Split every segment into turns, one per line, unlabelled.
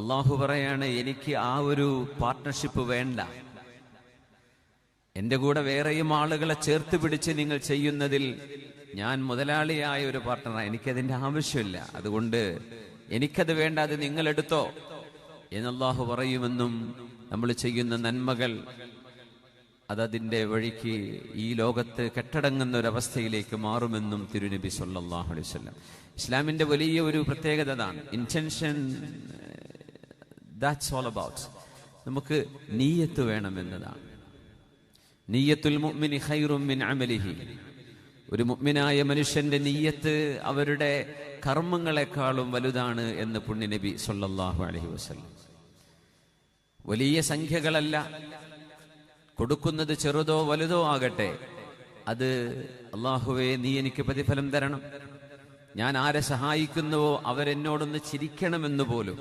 അള്ളാഹു പറയാണ്, എനിക്ക് ആ ഒരു പാർട്ട്ണർഷിപ്പ് വേണ്ട. എൻ്റെ കൂടെ വേറെയും ആളുകളെ ചേർത്ത് പിടിച്ച് നിങ്ങൾ ചെയ്യുന്നതിൽ ഞാൻ മുതലാളിയായ ഒരു പാർട്ട്ണറാണ്, എനിക്കതിൻ്റെ ആവശ്യമില്ല. അതുകൊണ്ട് എനിക്കത് വേണ്ട, അത് നിങ്ങൾ എടുത്തോ എന്ന് അള്ളാഹു പറയുമെന്നും നമ്മൾ ചെയ്യുന്ന നന്മകൾ അതതിൻ്റെ വഴിക്ക് ഈ ലോകത്ത് കെട്ടടങ്ങുന്ന ഒരവസ്ഥയിലേക്ക് മാറുമെന്നും തിരുനബി സല്ലല്ലാഹു അലൈഹി വസല്ലം. ഇസ്ലാമിൻ്റെ വലിയ ഒരു പ്രത്യേകത അതാണ്. Intention, that's all about. നമുക്ക് നിയ്യത്ത് വേണമെന്നതാണ്. നിയ്യത്തുൽ മുഅ്മിനി ഖൈറും മിൻ അമലിഹി. ഒരു മുഅ്മിനായ മനുഷ്യന്റെ നിയ്യത്ത് അവരുടെ കർമ്മങ്ങളെക്കാളും വലുതാണ് എന്ന് പുണ്യനബി സല്ലല്ലാഹു അലൈഹി വസല്ലം. വലിയ സംഖ്യകളല്ല, കൊടുക്കുന്നത് ചെറുതോ വലുതോ ആകട്ടെ, അത് അല്ലാഹുവേ നീ എനിക്ക് പ്രതിഫലം തരണം, ഞാൻ ആരെ സഹായിക്കുന്നുവോ അവരെന്നോടൊന്ന് ചിരിക്കണമെന്ന് പോലും,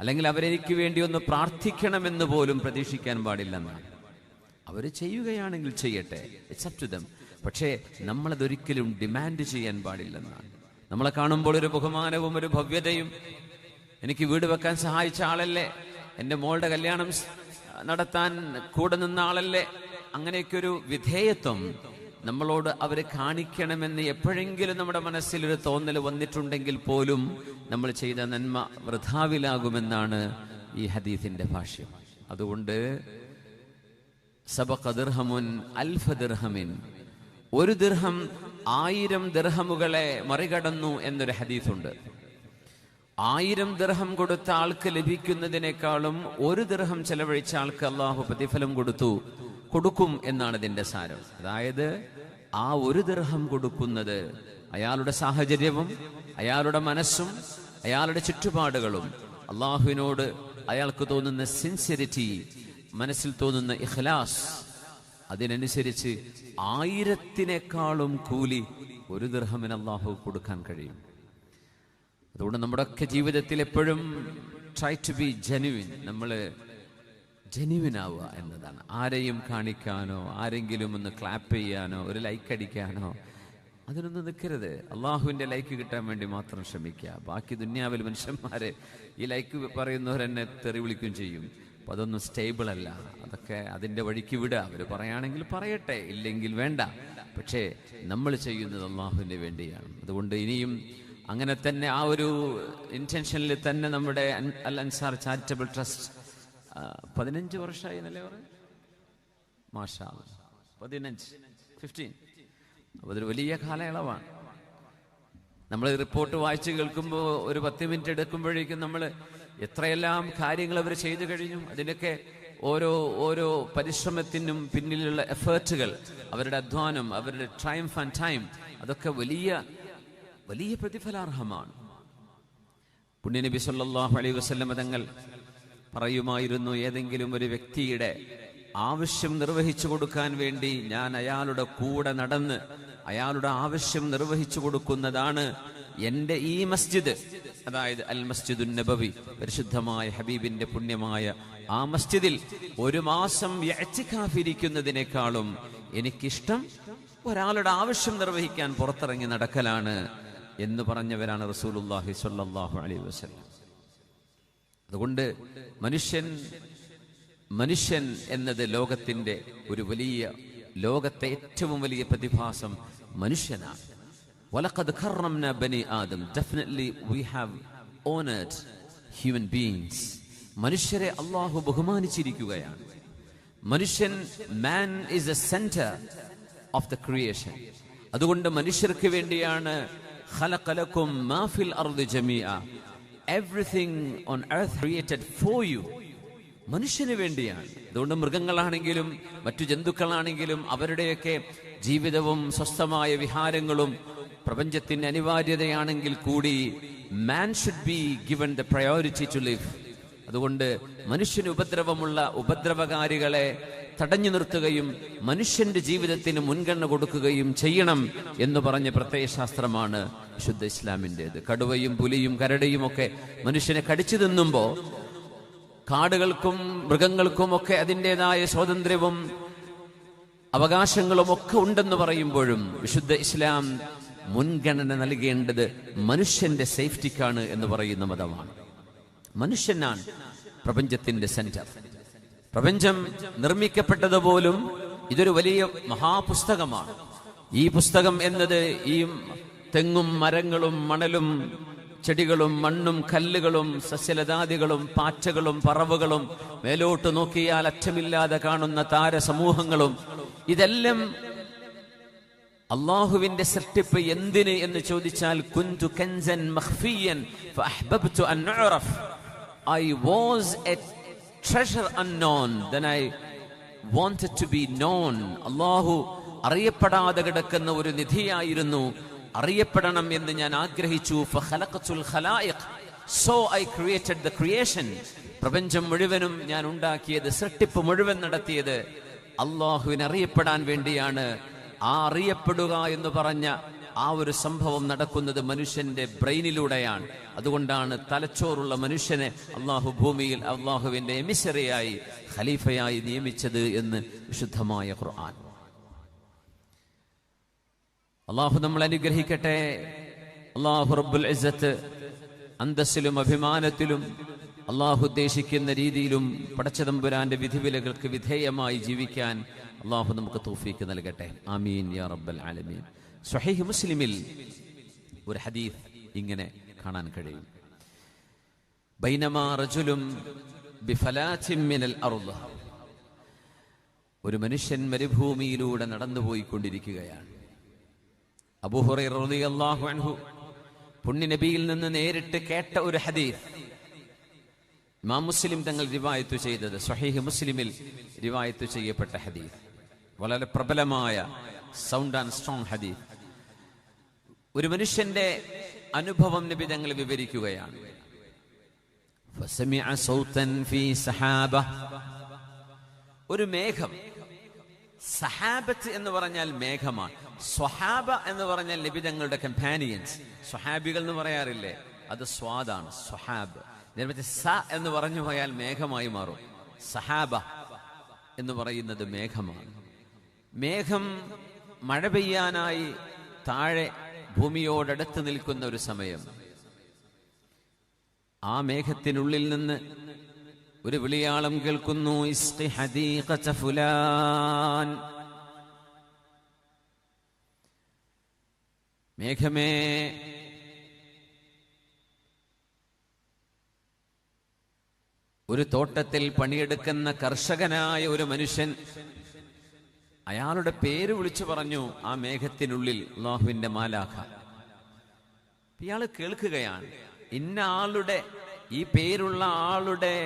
അല്ലെങ്കിൽ അവരെനിക്ക് വേണ്ടി ഒന്ന് പ്രാർത്ഥിക്കണമെന്ന് പോലും പ്രതീക്ഷിക്കാൻ പാടില്ലെന്നാണ്. അവർ ചെയ്യുകയാണെങ്കിൽ ചെയ്യട്ടെ, ഇറ്റ്സ് അപ് ടു ദം. പക്ഷേ നമ്മളതൊരിക്കലും ഡിമാൻഡ് ചെയ്യാൻ പാടില്ലെന്നാണ്. നമ്മളെ കാണുമ്പോൾ ഒരു ബഹുമാനവും ഒരു ഭവ്യതയും, എനിക്ക് വീട് വെക്കാൻ സഹായിച്ച ആളല്ലേ, എൻ്റെ മോളുടെ കല്യാണം നടത്താൻ കൂടെ നിന്ന ആളല്ലേ, അങ്ങനെയൊക്കെ ഒരു വിധേയത്വം നമ്മളോട് അവർ കാണിക്കണമെന്ന് എപ്പോഴെങ്കിലും നമ്മുടെ മനസ്സിലൊരു തോന്നൽ വന്നിട്ടുണ്ടെങ്കിൽ പോലും നമ്മൾ ചെയ്ത നന്മ വൃഥാവിലാകുമെന്നാണ് ഈ ഹദീസിന്റെ ഭാഷ്യം. അതുകൊണ്ട് സബഖ ദിർഹമുൻ അൽഫ ദിർഹമിൻ, ഒരു ദിർഹം 1000 ദിർഹമുകളെ മറികടന്നു എന്നൊരു ഹദീസുണ്ട്. 1000 ദിർഹം കൊടുത്ത ആൾക്ക് ലഭിക്കുന്നതിനേക്കാളും ഒരു ദിർഹം ചെലവഴിച്ച ആൾക്ക് അള്ളാഹു പ്രതിഫലം കൊടുക്കും എന്നാണ് ഇതിന്റെ സാരം. അതായത് ആ ഒരു ദിർഹം കൊടുക്കുന്നത് അയാളുടെ സാഹചര്യവും അയാളുടെ മനസ്സും അയാളുടെ ചുറ്റുപാടുകളും അള്ളാഹുവിനോട് അയാൾക്ക് തോന്നുന്ന സിൻസിയറിറ്റി, മനസ്സിൽ തോന്നുന്ന ഇഖ്ലാസ്, അതിനനുസരിച്ച് 1000-നേക്കാളും കൂലി ഒരു ദിർഹമിന് അള്ളാഹു കൊടുക്കാൻ കഴിയും. അതുകൊണ്ട് നമ്മുടെയൊക്കെ ജീവിതത്തിൽ എപ്പോഴും ട്രൈ ടു ബി ജെന്യുവിൻ. നമ്മൾ ജെന്യുവിൻ ആവുക എന്നതാണ്. ആരെയും കാണിക്കാനോ ആരെങ്കിലും ഒന്ന് ക്ലാപ്പ് ചെയ്യാനോ ഒരു ലൈക്ക് അടിക്കാനോ അതിനൊന്നും നിൽക്കരുത്. അള്ളാഹുവിൻ്റെ ലൈക്ക് കിട്ടാൻ വേണ്ടി മാത്രം ശ്രമിക്കുക. ബാക്കി ദുന്യാവിൽ മനുഷ്യന്മാരെ ഈ ലൈക്ക് പറയുന്നവരെന്നെ തെറി വിളിക്കുകയും ചെയ്യും. അപ്പം അതൊന്നും സ്റ്റേബിൾ അല്ല. അതൊക്കെ അതിൻ്റെ വഴിക്ക് വിടുക. അവർ പറയുകയാണെങ്കിൽ പറയട്ടെ, ഇല്ലെങ്കിൽ വേണ്ട. പക്ഷേ നമ്മൾ ചെയ്യുന്നത് അള്ളാഹുവിന് വേണ്ടിയാണ്. അതുകൊണ്ട് ഇനിയും അങ്ങനെ തന്നെ ആ ഒരു ഇന്റൻഷനിൽ തന്നെ നമ്മുടെ അൽ അൻസാർ ചാരിറ്റബിൾ ട്രസ്റ്റ് 15 വർഷമായി എന്നല്ലേ പറയും, മാഷാ 15 അതൊരു വലിയ കാലയളവാണ്. നമ്മൾ റിപ്പോർട്ട് വായിച്ച് കേൾക്കുമ്പോൾ ഒരു 10 മിനിറ്റ് എടുക്കുമ്പോഴേക്കും നമ്മൾ എത്രയെല്ലാം കാര്യങ്ങൾ അവർ ചെയ്തു കഴിഞ്ഞു. അതിനൊക്കെ ഓരോ പരിശ്രമത്തിനും പിന്നിലുള്ള എഫേർട്ടുകൾ, അവരുടെ അധ്വാനം, അവരുടെ ട്രയംഫ് ആൻഡ് ടൈം, അതൊക്കെ വലിയ പ്രതിഫലാർഹമാണ്. പുണ്യനബി സല്ലല്ലാഹു അലൈഹി വസല്ലം തങ്ങൾ പറയുമായിരുന്നു, ഏതെങ്കിലും ഒരു വ്യക്തിയുടെ ആവശ്യം നിർവഹിച്ചു കൊടുക്കാൻ വേണ്ടി ഞാൻ അയാളുടെ കൂടെ നടന്ന് അയാളുടെ ആവശ്യം നിർവഹിച്ചു കൊടുക്കുന്നതാണ് എൻ്റെ ഈ മസ്ജിദ്, അതായത് അൽ മസ്ജിദുൻ നബവി, പരിശുദ്ധമായ ഹബീബിന്റെ പുണ്യമായ ആ മസ്ജിദിൽ 1 മാസം ഇഅ്തികാഫിരിക്കുന്നതിനേക്കാളും എനിക്കിഷ്ടം ഒരാളുടെ ആവശ്യം നിർവഹിക്കാൻ പുറത്തിറങ്ങി നടക്കലാണ് എന്ന് പറഞ്ഞവരാണ് റസൂലുള്ളാഹി സ്വല്ലല്ലാഹു അലൈഹി വസല്ലം. അതുകൊണ്ട് മനുഷ്യൻ എന്നത് ലോകത്തെ ഏറ്റവും വലിയ പ്രതിഭാസം മനുഷ്യനാണ്. വലഖദ് കറംന ബനി ആദം, definitely we have honoured human beings. മനുഷ്യരെ അല്ലാഹു ബഹുമാനിച്ചിരിക്കുകയാണ്. Man is a centre of the creation. അതുകൊണ്ട് മനുഷ്യർക്ക് വേണ്ടിയാണ് ഖലഖ ലക്കും മാ ഫിൽ അർദി ജമീഅ, everything on earth created for you. മനുഷ്യന് വേണ്ടിയാണ്. അതുകൊണ്ട് മൃഗങ്ങളാണെങ്കിലും മറ്റു ജന്തുക്കളാണെങ്കിലും അവരുടെയൊക്കെ ജീവിതവും സ്വസ്ഥമായ വിഹാരങ്ങളും പ്രപഞ്ചത്തിന്റെ അനിവാര്യതയാണെങ്കിൽ കൂടി man should be given the priority to live. അതുകൊണ്ട് മനുഷ്യന് ഉപദ്രവമുള്ള ഉപദ്രവകാരികളെ തടഞ്ഞു നിർത്തുകയും മനുഷ്യന്റെ ജീവിതത്തിന് മുൻഗണന കൊടുക്കുകയും ചെയ്യണം എന്ന് പറഞ്ഞ പ്രത്യയശാസ്ത്രമാണ് വിശുദ്ധ ഇസ്ലാമിൻ്റെത്. കടുവയും പുലിയും കരടിയും ഒക്കെ മനുഷ്യനെ കടിച്ചു തിന്നുമ്പോൾ കാടുകൾക്കും മൃഗങ്ങൾക്കും ഒക്കെ അതിൻ്റെതായ സ്വാതന്ത്ര്യവും അവകാശങ്ങളും ഒക്കെ ഉണ്ടെന്ന് പറയുമ്പോഴും വിശുദ്ധ ഇസ്ലാം മുൻഗണന നൽകേണ്ടത് മനുഷ്യന്റെ സേഫ്റ്റിക്കാണ് എന്ന് പറയുന്ന മതമാണ്. മനുഷ്യനാണ് പ്രപഞ്ചത്തിന്റെ സെന്റർ. പ്രപഞ്ചം നിർമ്മിക്കപ്പെട്ടതുപോലും ഇതൊരു വലിയ മഹാപുസ്തകമാണ്. ഈ പുസ്തകം എന്നത് ഈ തെങ്ങും മരങ്ങളും മണലും ചെടികളും മണ്ണും കല്ലുകളും സസ്യലതാദികളും പാറ്റകളും പറവുകളും മേലോട്ട് നോക്കിയാൽ അറ്റമില്ലാതെ കാണുന്ന താരസമൂഹങ്ങളും, ഇതെല്ലാം അള്ളാഹുവിന്റെ സൃഷ്ടിപ്പ് എന്തിന് എന്ന് ചോദിച്ചാൽ കുന്തു കൻസൻ മഖ്ഫിയൻ ഫഅഹ്ബബ്തു അൻ ഉറഫ്. I was a treasure unknown, then I wanted to be known. അള്ളാഹു അറിയപ്പെടാതെ കിടക്കുന്ന ഒരു നിധിയായിരുന്നു, അറിയപ്പെടണം എന്ന് ഞാൻ ആഗ്രഹിച്ചു. ഫഖലഖതുൽ ഖലായിഖ്, so I created the creation. പ്രപഞ്ചം മുഴുവനും ഞാൻ ഉണ്ടാക്കിയത്, സൃഷ്ടിപ്പ് മുഴുവൻ നടത്തിയത് അള്ളാഹുവിനെ അറിയപ്പെടാൻ വേണ്ടിയാണ്. ആ അറിയപ്പെടുക എന്ന് പറഞ്ഞ ആ ഒരു സംഭവം നടക്കുന്നത് മനുഷ്യന്റെ ബ്രെയിനിലൂടെയാണ്. അതുകൊണ്ടാണ് തലച്ചോറുള്ള മനുഷ്യനെ അള്ളാഹു ഭൂമിയിൽ അള്ളാഹുവിന്റെ എമിസറിയായി, ഖലീഫയായി നിയമിച്ചത് എന്ന് വിശുദ്ധമായ ഖുർആൻ. അള്ളാഹു നമ്മൾ അനുഗ്രഹിക്കട്ടെ. അള്ളാഹു റബ്ബുൽ ഇസ്സത്ത് അന്തസ്സിലും അഭിമാനത്തിലും അള്ളാഹു ഉദ്ദേശിക്കുന്ന രീതിയിലും പടച്ചതമ്പുരാന്റെ വിധിവിലകൾക്ക് വിധേയമായി ജീവിക്കാൻ അള്ളാഹു നമുക്ക് തൗഫീക്ക് നൽകട്ടെ. ആമീൻ യാ റബ്ബൽ ആലമീൻ. സ്വഹീഹ് മുസ്ലിമിൽ ഒരു ഹദീസ് ഇങ്ങനെ കാണാൻ കഴിയും. ബൈനമാ റജുലുൻ ബിഫലാത്തിൻ മിനൽ അർദ്, ഒരു മനുഷ്യൻ മരുഭൂമിയിലൂടെ നടന്നുപോയിക്കൊണ്ടിരിക്കുകയാണ്. അബൂ ഹുറൈറ റളിയല്ലാഹു അൻഹു പുണ്യ നബിയിൽ നിന്ന് നേരിട്ട് കേട്ട ഒരു ഹദീസ് ഇമാം മുസ്ലിം തങ്ങൾ റിവായത്ത് ചെയ്തത്, സ്വഹീഹ് മുസ്ലിമിൽ റിവായത്ത് ചെയ്യപ്പെട്ട ഹദീസ്, വളരെ പ്രബലമായ സൗണ്ട് ആൻഡ് സ്ട്രോങ് ഹദീസ്. ഒരു മനുഷ്യന്റെ അനുഭവം നബി തങ്ങൾ വിവരിക്കുകയാണ്. ഫസമിഅ സൗതൻ ഫീ സഹാബ, ഒരു മേഘം. സഹാബത്ത് എന്ന് പറഞ്ഞാൽ മേഘമാണ്. സ്വഹാബ എന്ന് പറഞ്ഞാൽ നബി തങ്ങളുടെ കമ്പാനിയൻസ്. സ്വഹാബികൾ എന്ന് പറയാറില്ലേ, അത് സ്വാദാണ് സ്വഹാബ്. സ എന്ന് പറഞ്ഞു പോയാൽ മേഘമായി മാറും. സഹാബ എന്ന് പറയുന്നത് മേഘമാണ്. മേഘം മഴ പെയ്യാനായി താഴെ ഭൂമിയോടടുത്ത് നിൽക്കുന്ന ഒരു സമയം, ആ മേഘത്തിനുള്ളിൽ നിന്ന് ഒരു വിളിയാളം കേൾക്കുന്നു, ഇസ്ഖി ഹദീഖത ഫുലാൻ. മേഘമേ, ഒരു തോട്ടത്തിൽ പണിയെടുക്കുന്ന കർഷകനായ ഒരു മനുഷ്യൻ അയാളുടെ പേര് വിളിച്ചു പറഞ്ഞു. ആ മേഘത്തിനുള്ളിൽ അല്ലാഹുവിന്റെ മാലാഖ. ഇയാൾ കേൾക്കുകയാണ്, ഇന്ന ആളുടെ, ഈ പേരുള്ള ആളുടെ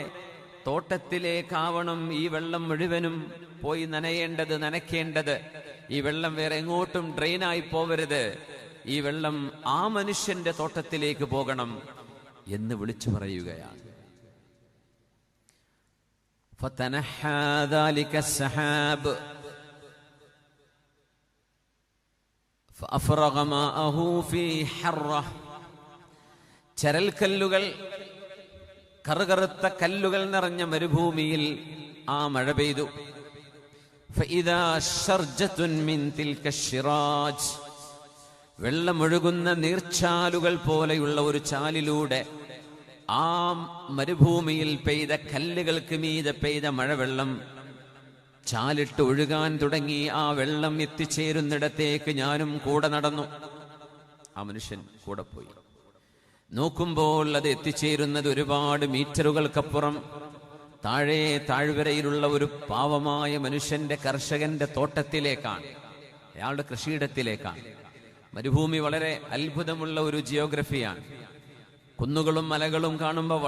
തോട്ടത്തിലേക്കാവണം ഈ വെള്ളം മുഴുവനും പോയി നനയേണ്ടത്, നനയ്ക്കേണ്ടത്. ഈ വെള്ളം വേറെ എങ്ങോട്ടും ഡ്രെയിനായി പോവരുത്. ഈ വെള്ളം ആ മനുഷ്യന്റെ തോട്ടത്തിലേക്ക് പോകണം എന്ന് വിളിച്ചു പറയുകയാണ്. ഫതനഹാ ദാലിക السحاب فأفرغ ماءه في حرة. ചരൽക്കല്ലുകൾ, കറുകറുത്ത കല്ലുകൾ നിറഞ്ഞ മരുഭൂമിയിൽ ആ മഴ പെയ്തു. فإذا شرجة من تلك الشراج, വെള്ളമൊഴുകുന്ന നീർച്ചാലുകൾ പോലെയുള്ള ഒരു ചാലിലൂടെ ആ മരുഭൂമിയിൽ പെയ്ത കല്ലുകൾക്ക് മീതെ പെയ്ത മഴവെള്ളം ചാലിട്ട് ഒഴുകാൻ തുടങ്ങി. ആ വെള്ളം എത്തിച്ചേരുന്നിടത്തേക്ക് ഞാനും കൂടെ നടന്നു. ആ മനുഷ്യൻ കൂടെ പോയി. നോക്കുമ്പോൾ അത് എത്തിച്ചേരുന്നത് ഒരുപാട് മീറ്ററുകൾക്കപ്പുറം താഴെ താഴ്വരയിലുള്ള ഒരു പാവമായ മനുഷ്യന്റെ, കർഷകന്റെ തോട്ടത്തിലേക്കാണ്, അയാളുടെ കൃഷിയിടത്തിലേക്കാണ്. മരുഭൂമി വളരെ അത്ഭുതമുള്ള ഒരു ജിയോഗ്രഫിയാണ്. കുന്നുകളും മലകളും കാണുമ്പോൾ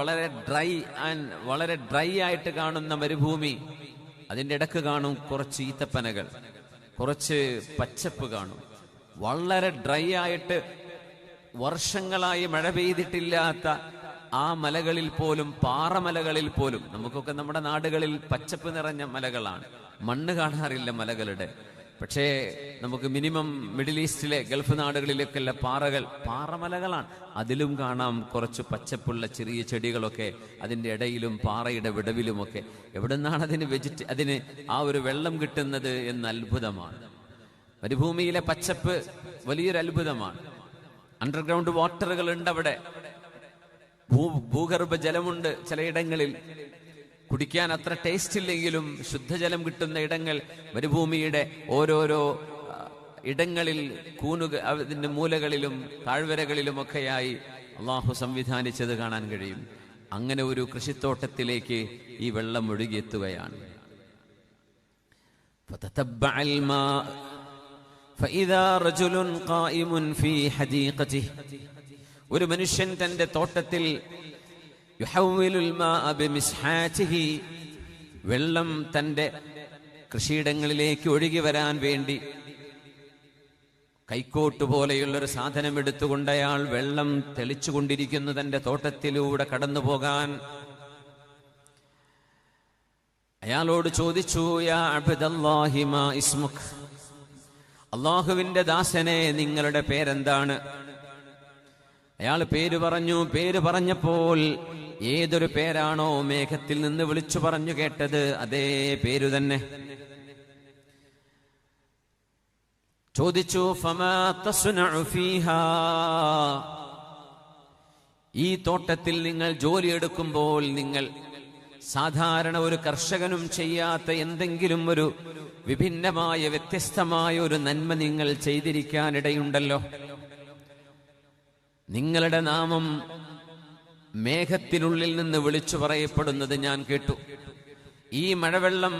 വളരെ ഡ്രൈ ആയിട്ട് കാണുന്ന മരുഭൂമി, അതിൻ്റെ ഇടക്ക് കാണും കുറച്ച് ഈത്തപ്പനകൾ, കുറച്ച് പച്ചപ്പ് കാണും. വളരെ ഡ്രൈ ആയിട്ട് വർഷങ്ങളായി മഴ പെയ്തിട്ടില്ലാത്ത ആ മലകളിൽ പോലും, പാറമലകളിൽ പോലും, നമുക്കൊക്കെ നമ്മുടെ നാടുകളിൽ പച്ചപ്പ് നിറഞ്ഞ മലകളാണ്, മണ്ണ് കാണാറില്ല മലകളുടെ. പക്ഷേ നമുക്ക് മിനിമം മിഡിൽ ഈസ്റ്റിലെ, ഗൾഫ് നാടുകളിലൊക്കെ ഉള്ള പാറമലകളാണ്. അതിലും കാണാം കുറച്ച് പച്ചപ്പുള്ള ചെറിയ ചെടികളൊക്കെ അതിൻ്റെ ഇടയിലും പാറയുടെ വിടവിലുമൊക്കെ. എവിടെ നിന്നാണ് അതിന് ആ ഒരു വെള്ളം കിട്ടുന്നത് എന്ന് അത്ഭുതമാണ്. മരുഭൂമിയിലെ പച്ചപ്പ് വലിയൊരു അത്ഭുതമാണ്. അണ്ടർഗ്രൗണ്ട് വാട്ടറുകൾ ഉണ്ട് അവിടെ. ഭൂഗർഭ ജലമുണ്ട് ചിലയിടങ്ങളിൽ, കുടിക്കാൻ അത്ര ടേസ്റ്റ് ഇല്ലെങ്കിലും ശുദ്ധജലം കിട്ടുന്ന ഇടങ്ങൾ മരുഭൂമിയുടെ ഓരോരോ ഇടങ്ങളിൽ അതിന്റെ മൂലകളിലും താഴ്വരകളിലുമൊക്കെയായി അള്ളാഹു സംവിധാനിച്ചത് കാണാൻ കഴിയും. അങ്ങനെ ഒരു കൃഷിത്തോട്ടത്തിലേക്ക് ഈ വെള്ളം ഒഴുകിയെത്തുകയാണ്. ഒരു മനുഷ്യൻ തന്റെ തോട്ടത്തിൽ വെള്ളം തന്റെ കൃഷിയിടങ്ങളിലേക്ക് ഒഴുകി വരാൻ വേണ്ടി കൈക്കോട്ട് പോലെയുള്ളൊരു സാധനം എടുത്തുകൊണ്ട് അയാൾ വെള്ളം തെളിച്ചുകൊണ്ടിരിക്കുന്നു തന്റെ തോട്ടത്തിലൂടെ കടന്നു പോകാൻ. അയാളോട് ചോദിച്ചു, യാ അബ്ദല്ലാഹി മാ ഇസ്മുക്, അല്ലാഹുവിന്റെ ദാസനെ നിങ്ങളുടെ പേരെന്താണ്? അയാൾ പേര് പറഞ്ഞു. പേര് പറഞ്ഞപ്പോൾ ഏതൊരു പേരാണോ മേഘത്തിൽ നിന്ന് വിളിച്ചു പറഞ്ഞു കേട്ടത്, അതേ പേര് തന്നെ. ചോദിച്ചു, ഫമാ തസ്നഉ ഫീഹാ, ഈ തോട്ടത്തിൽ നിങ്ങൾ ജോലിയെടുക്കുമ്പോൾ നിങ്ങൾ സാധാരണ ഒരു കർഷകനും ചെയ്യാത്ത എന്തെങ്കിലും ഒരു വിഭിന്നമായ വ്യത്യസ്തമായ ഒരു നന്മ നിങ്ങൾ ചെയ്തിരിക്കാനിടയുണ്ടല്ലോ. നിങ്ങളുടെ നാമം മേഘത്തിനുള്ളിൽ നിന്ന് വിളിച്ചു പറയപ്പെടുന്നത് ഞാൻ കേട്ടു. ഈ മഴവെള്ളം,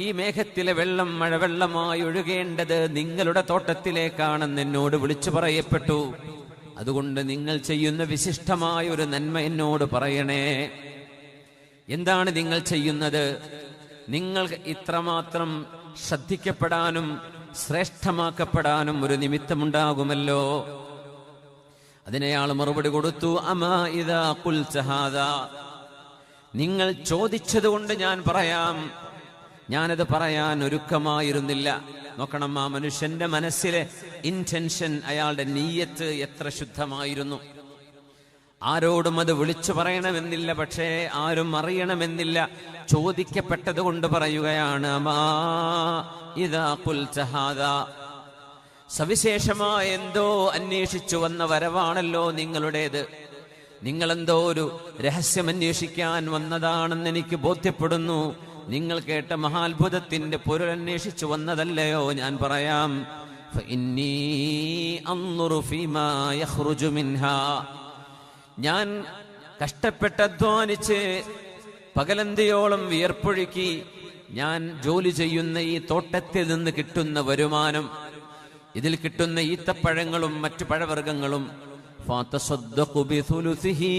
ഈ മേഘത്തിലെ വെള്ളം മഴവെള്ളമായി ഒഴുകേണ്ടത് നിങ്ങളുടെ തോട്ടത്തിലേക്കാണെന്ന് എന്നോട് വിളിച്ചു പറയപ്പെട്ടു. അതുകൊണ്ട് നിങ്ങൾ ചെയ്യുന്ന വിശിഷ്ടമായ ഒരു നന്മ എന്നോട് പറയണേ. എന്താണ് നിങ്ങൾ ചെയ്യുന്നത്? നിങ്ങൾ ഇത്രമാത്രം ശ്രദ്ധിക്കപ്പെടാനും ശ്രേഷ്ഠമാക്കപ്പെടാനും ഒരു നിമിത്തമുണ്ടാകുമല്ലോ. അതിനയാൾ മറുപടി കൊടുത്തു, അമാ ഇദാ ഖുൽത ഹാദാ, നിങ്ങൾ ചോദിച്ചതുകൊണ്ട് ഞാൻ പറയാം. ഞാനത് പറയാൻ ഒരുക്കമായിരുന്നില്ല. നോക്കണം, ആ മനുഷ്യന്റെ മനസ്സിലെ ഇന്റൻഷൻ, അയാളുടെ നീയത്ത് എത്ര ശുദ്ധമായിരുന്നു. ആരോടും അത് വിളിച്ചു പറയണമെന്നില്ല, പക്ഷേ ആരും അറിയണമെന്നില്ല. ചോദിക്കപ്പെട്ടത് കൊണ്ട് പറയുകയാണ്, അമാ ഇദാ ഖുൽത ഹാദാ, സവിശേഷമായ എന്തോ അന്വേഷിച്ചു വന്ന വരവാണല്ലോ നിങ്ങളുടേത്. നിങ്ങളെന്തോ ഒരു രഹസ്യം അന്വേഷിക്കാൻ വന്നതാണെന്ന് എനിക്ക് ബോധ്യപ്പെടുന്നു. നിങ്ങൾ കേട്ട മഹാത്ഭുതത്തിന്റെ പൊരുൾ അന്വേഷിച്ചു വന്നതല്ലയോ? ഞാൻ പറയാം, ഫഇന്നീ അൻദുറു ഫീമാ യഖ്റുജു മിൻഹാ, ഞാൻ കഷ്ടപ്പെട്ട് അധ്വാനിച്ച് പകലന്തിയോളം വിയർപ്പൊഴുക്കി ഞാൻ ജോലി ചെയ്യുന്ന ഈ തോട്ടത്തിൽ നിന്ന് കിട്ടുന്ന വരുമാനം, ഇതിൽ കിട്ടുന്ന ഈത്തപ്പഴങ്ങളും മറ്റു പഴവർഗ്ഗങ്ങളും, ഫതസദ്ദഖു ബിസുലുസിഹി,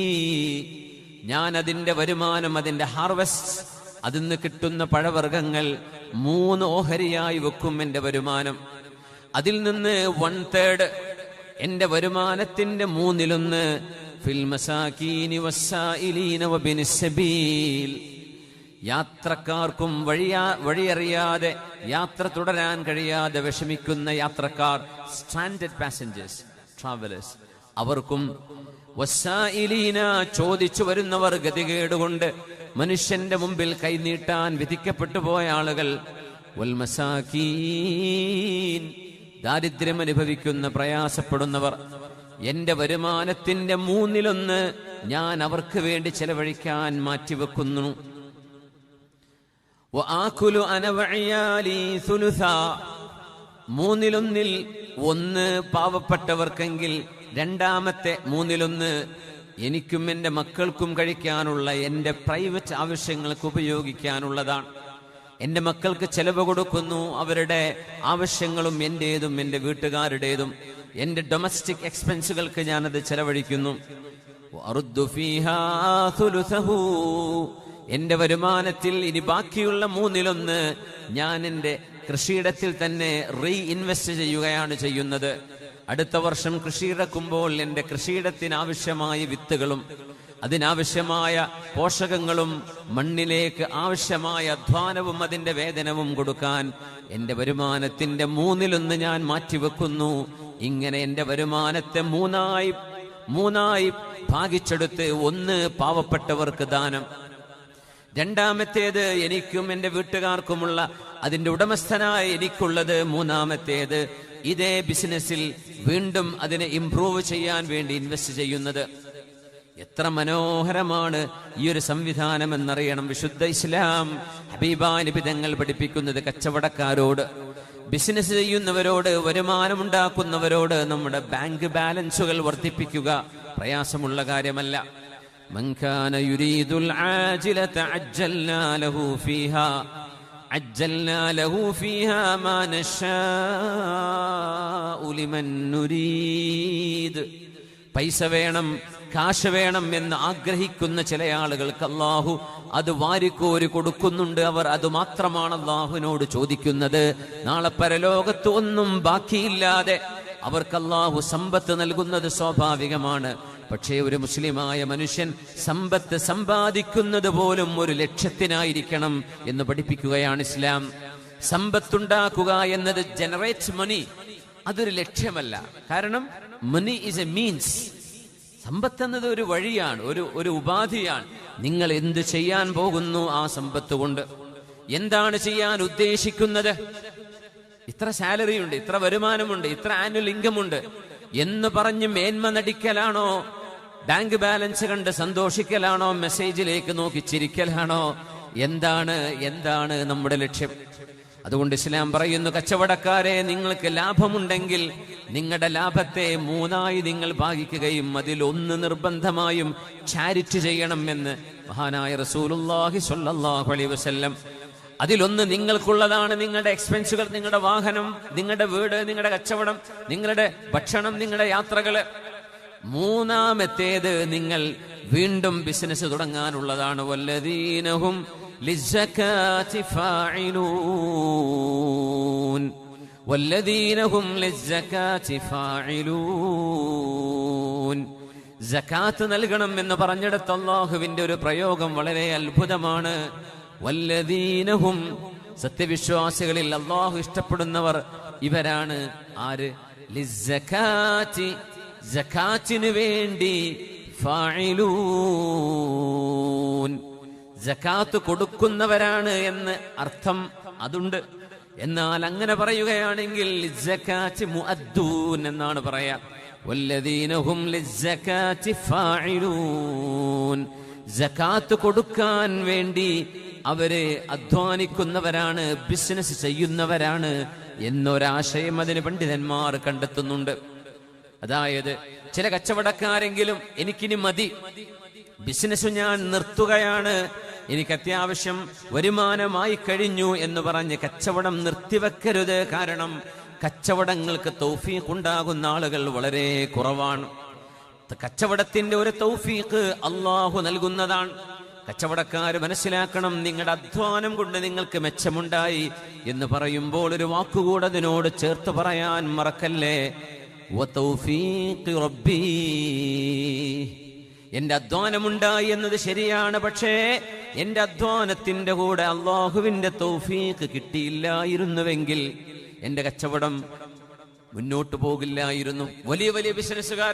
ഞാൻ അതിന്റെ വരുമാനം, അതിന്റെ ഹാർവെസ്റ്റ്, അതിൽ നിന്ന് കിട്ടുന്ന പഴവർഗ്ഗങ്ങൾ 3 ഓഹരിയായി വെക്കും എന്റെ വരുമാനം. അതിൽ നിന്ന് 1/3 എന്റെ വരുമാനത്തിന്റെ 1/3 ഫിൽ മസാകീനി വസ്സായിലീന വബിനിസ് സബീൽ, യാത്രക്കാർക്കും വഴിയറിയാതെ യാത്ര തുടരാൻ കഴിയാതെ വിഷമിക്കുന്ന യാത്രക്കാർ, സ്ട്രാൻഡഡ് പാസഞ്ചേഴ്സ്, ട്രാവലേഴ്സ്, അവർക്കും, വസ്സായിലീന, ചോദിച്ചു വരുന്നവർ, ഗതികേടുകൊണ്ട് മനുഷ്യന്റെ മുമ്പിൽ കൈനീട്ടാൻ വിധിക്കപ്പെട്ടു പോയ ആളുകൾ, വൽ മസാകീൻ, ദാരിദ്ര്യം അനുഭവിക്കുന്ന പ്രയാസപ്പെടുന്നവർ. എന്റെ വരുമാനത്തിന്റെ 1/3 ഞാൻ അവർക്ക് വേണ്ടി ചെലവഴിക്കാൻ മാറ്റിവെക്കുന്നു. വആകുലു അന വഇയാലി സുലുസാ, 1/3 പാവപ്പെട്ടവർക്കെങ്കിൽ 2-ാമത്തെ 1/3 എനിക്കും എൻ്റെ മക്കൾക്കും കഴിക്കാനുള്ള, എൻ്റെ പ്രൈവറ്റ് ആവശ്യങ്ങൾക്ക് ഉപയോഗിക്കാനുള്ളതാണ്. എൻ്റെ മക്കൾക്ക് ചെലവ് കൊടുക്കുന്നു, അവരുടെ ആവശ്യങ്ങളും എൻ്റേതും എൻ്റെ വീട്ടുകാരുടേതും, എൻ്റെ ഡൊമസ്റ്റിക് എക്സ്പെൻസുകൾക്ക് ഞാനത് ചെലവഴിക്കുന്നു. എന്റെ വരുമാനത്തിൽ ഇനി ബാക്കിയുള്ള 1/3 ഞാൻ എൻ്റെ കൃഷിയിടത്തിൽ തന്നെ റീഇൻവെസ്റ്റ് ചെയ്യുകയാണ് ചെയ്യുന്നത്. അടുത്ത വർഷം കൃഷിയിറക്കുമ്പോൾ എൻ്റെ കൃഷിയിടത്തിന് ആവശ്യമായ വിത്തുകളും അതിനാവശ്യമായ പോഷകങ്ങളും മണ്ണിലേക്ക് ആവശ്യമായ അധ്വാനവും അതിൻ്റെ വേതനവും കൊടുക്കാൻ എൻ്റെ വരുമാനത്തിന്റെ 1/3 ഞാൻ മാറ്റിവെക്കുന്നു. ഇങ്ങനെ എൻ്റെ വരുമാനത്തെ മൂന്നായി ഭാഗിച്ചെടുത്ത് 1 പാവപ്പെട്ടവർക്ക് ദാനം, 2-ാമത്തേത് എനിക്കും എൻ്റെ വീട്ടുകാർക്കുമുള്ള അതിൻ്റെ ഉടമസ്ഥനായ എനിക്കുള്ളത്, 3-ാമത്തേത് ഇതേ ബിസിനസ്സിൽ വീണ്ടും അതിനെ ഇംപ്രൂവ് ചെയ്യാൻ വേണ്ടി ഇൻവെസ്റ്റ് ചെയ്യുന്നത്. എത്ര മനോഹരമാണ് ഈ ഒരു സംവിധാനം എന്നറിയണം. വിശുദ്ധ ഇസ്ലാം ഹബീബായ നബി തങ്ങൾ പഠിപ്പിക്കുന്നത് കച്ചവടക്കാരോട്, ബിസിനസ് ചെയ്യുന്നവരോട്, വരുമാനമുണ്ടാക്കുന്നവരോട് നമ്മുടെ ബാങ്ക് ബാലൻസുകൾ വർദ്ധിപ്പിക്കുക പ്രയാസമുള്ള കാര്യമല്ല. മൻ കാന യുരീദുൽ ആജിലത അജ്ജൽനാ ലഹു ഫീഹാ മാ നശാഉ ലിമൻ നുരീദ്. പൈസ വേണം, കാശ് വേണം എന്ന് ആഗ്രഹിക്കുന്ന ചില ആളുകൾക്ക് അല്ലാഹു അത് വാരിക്കോരി കൊടുക്കുന്നുണ്ട്. അവർ അത് മാത്രമാണ് അല്ലാഹുവിനോട് ചോദിക്കുന്നത്. നാളെ പരലോകത്ത് ഒന്നും ബാക്കിയില്ലാതെ അവർക്ക് അല്ലാഹു സമ്പത്ത് നൽകുന്നത് സ്വാഭാവികമാണ്. പക്ഷേ ഒരു മുസ്ലിമായ മനുഷ്യൻ സമ്പത്ത് സമ്പാദിക്കുന്നത് പോലും ഒരു ലക്ഷ്യത്തിനായിരിക്കണം എന്ന് പഠിപ്പിക്കുകയാണ് ഇസ്ലാം. സമ്പത്തുണ്ടാക്കുക എന്നത് ജനറേറ്റ് മണി, അതൊരു ലക്ഷ്യമല്ല. കാരണം മണി ഈസ് എ മീൻസ്. സമ്പത്ത് എന്നത് ഒരു വഴിയാണ്, ഒരു ഉപാധിയാണ്. നിങ്ങൾ എന്ത് ചെയ്യാൻ പോകുന്നു ആ സമ്പത്ത് കൊണ്ട്? എന്താണ് ചെയ്യാൻ ഉദ്ദേശിക്കുന്നത്? ഇത്ര സാലറി ഉണ്ട്, ഇത്ര വരുമാനമുണ്ട്, ഇത്ര ആനുവൽ ഇൻകം ഉണ്ട് എന്ന് പറഞ്ഞ് മേന്മ നടിക്കലാണോ? ബാങ്ക് ബാലൻസ് കണ്ട് സന്തോഷിക്കലാണോ? മെസ്സേജിലേക്ക് നോക്കി ചിരിക്കലാണോ? എന്താണ് നമ്മുടെ ലക്ഷ്യം? അതുകൊണ്ട് ഇസ്ലാം പറയുന്നു, കച്ചവടക്കാരെ, നിങ്ങൾക്ക് ലാഭമുണ്ടെങ്കിൽ നിങ്ങളുടെ ലാഭത്തെ 3 നിങ്ങൾ ഭാഗിക്കുകയും അതിലൊന്ന് നിർബന്ധമായും ചാരിറ്റി ചെയ്യണം എന്ന് മഹാനായ റസൂലുള്ളാഹി സ്വല്ലല്ലാഹു അലൈഹി വസല്ലം. അതിലൊന്ന് നിങ്ങൾക്കുള്ളതാണ്. നിങ്ങളുടെ എക്സ്പെൻസുകൾ, നിങ്ങളുടെ വാഹനം, നിങ്ങളുടെ വീട്, നിങ്ങളുടെ കച്ചവടം, നിങ്ങളുടെ ഭക്ഷണം, നിങ്ങളുടെ യാത്രകള്. 3ാമത്തേത് നിങ്ങൾ വീണ്ടും ബിസിനസ് തുടങ്ങാനുള്ളതാണ്. വല്ലദീനഹും ലിസ്സകാത്തി ഫാഇലൂൻ, വല്ലദീനഹും ലിസ്സകാത്തി ഫാഇലൂൻ. സകാത്ത് നൽകണം എന്ന് പറഞ്ഞിടത്ത് അല്ലാഹുവിന്റെ ഒരു പ്രയോഗം വളരെ അത്ഭുതമാണ്. വല്ലദീനഹും, സത്യവിശ്വാസികളിൽ അല്ലാഹു ഇഷ്ടപ്പെടുന്നവർ ഇവരാണ്. ആര്? ലിസ്സകാത്തി, സകാത്തിന് വേണ്ടി, ഫാഇലൂൻ, സകാത്ത് കൊടുക്കുന്നവരാണ് എന്ന് അർത്ഥം അതുണ്ട്. എന്നാൽ അങ്ങനെ പറയുകയാണെങ്കിൽ ലിസ്സകാത്തി മുഅദ്ദൂൻ എന്നാണ് പറയാ. വല്ലദീനഹും ലിസ്സകാത്തി ഫാഇലൂൻ, സകാത്ത് കൊടുക്കാൻ വേണ്ടി അവര് അധ്വാനിക്കുന്നവരാണ്, ബിസിനസ് ചെയ്യുന്നവരാണ് എന്നൊരാശയം അതിന് പണ്ഡിതന്മാർ കണ്ടെത്തുന്നുണ്ട്. അതായത് ചില കച്ചവടക്കാരെങ്കിലും എനിക്കിനി മതി, ബിസിനസ് ഞാൻ നിർത്തുകയാണ്, എനിക്ക് അത്യാവശ്യം വരുമാനമായി കഴിഞ്ഞു എന്ന് പറഞ്ഞ് കച്ചവടം നിർത്തിവെക്കരുത്. കാരണം കച്ചവടങ്ങൾക്ക് തൗഫീഖ് ഉണ്ടാകുന്ന ആളുകൾ വളരെ കുറവാണ്. കച്ചവടത്തിന്റെ ഒരു തൗഫീഖ് അല്ലാഹു നൽകുന്നതാണ്. കച്ചവടക്കാര് മനസ്സിലാക്കണം, നിങ്ങളുടെ അധ്വാനം കൊണ്ട് നിങ്ങൾക്ക് മെച്ചമുണ്ടായി എന്ന് പറയുമ്പോൾ ഒരു വാക്കുകൂടെ അതിനോട് ചേർത്ത് പറയാൻ മറക്കല്ലേ. വതൗഫീഖ് റബ്ബി, എന്റെ അധ്വാനമുണ്ടായി എന്നത് ശരിയാണ്, പക്ഷേ എന്റെ അധ്വാനത്തിന്റെ കൂടെ അല്ലാഹുവിന്റെ തൗഫീഖ് കിട്ടിയില്ലായിരുന്നുവെങ്കിൽ എന്റെ കച്ചവടം മുന്നോട്ട് പോകില്ലായിരുന്നു. വലിയ വലിയ ബിസിനസ്സുകാർ,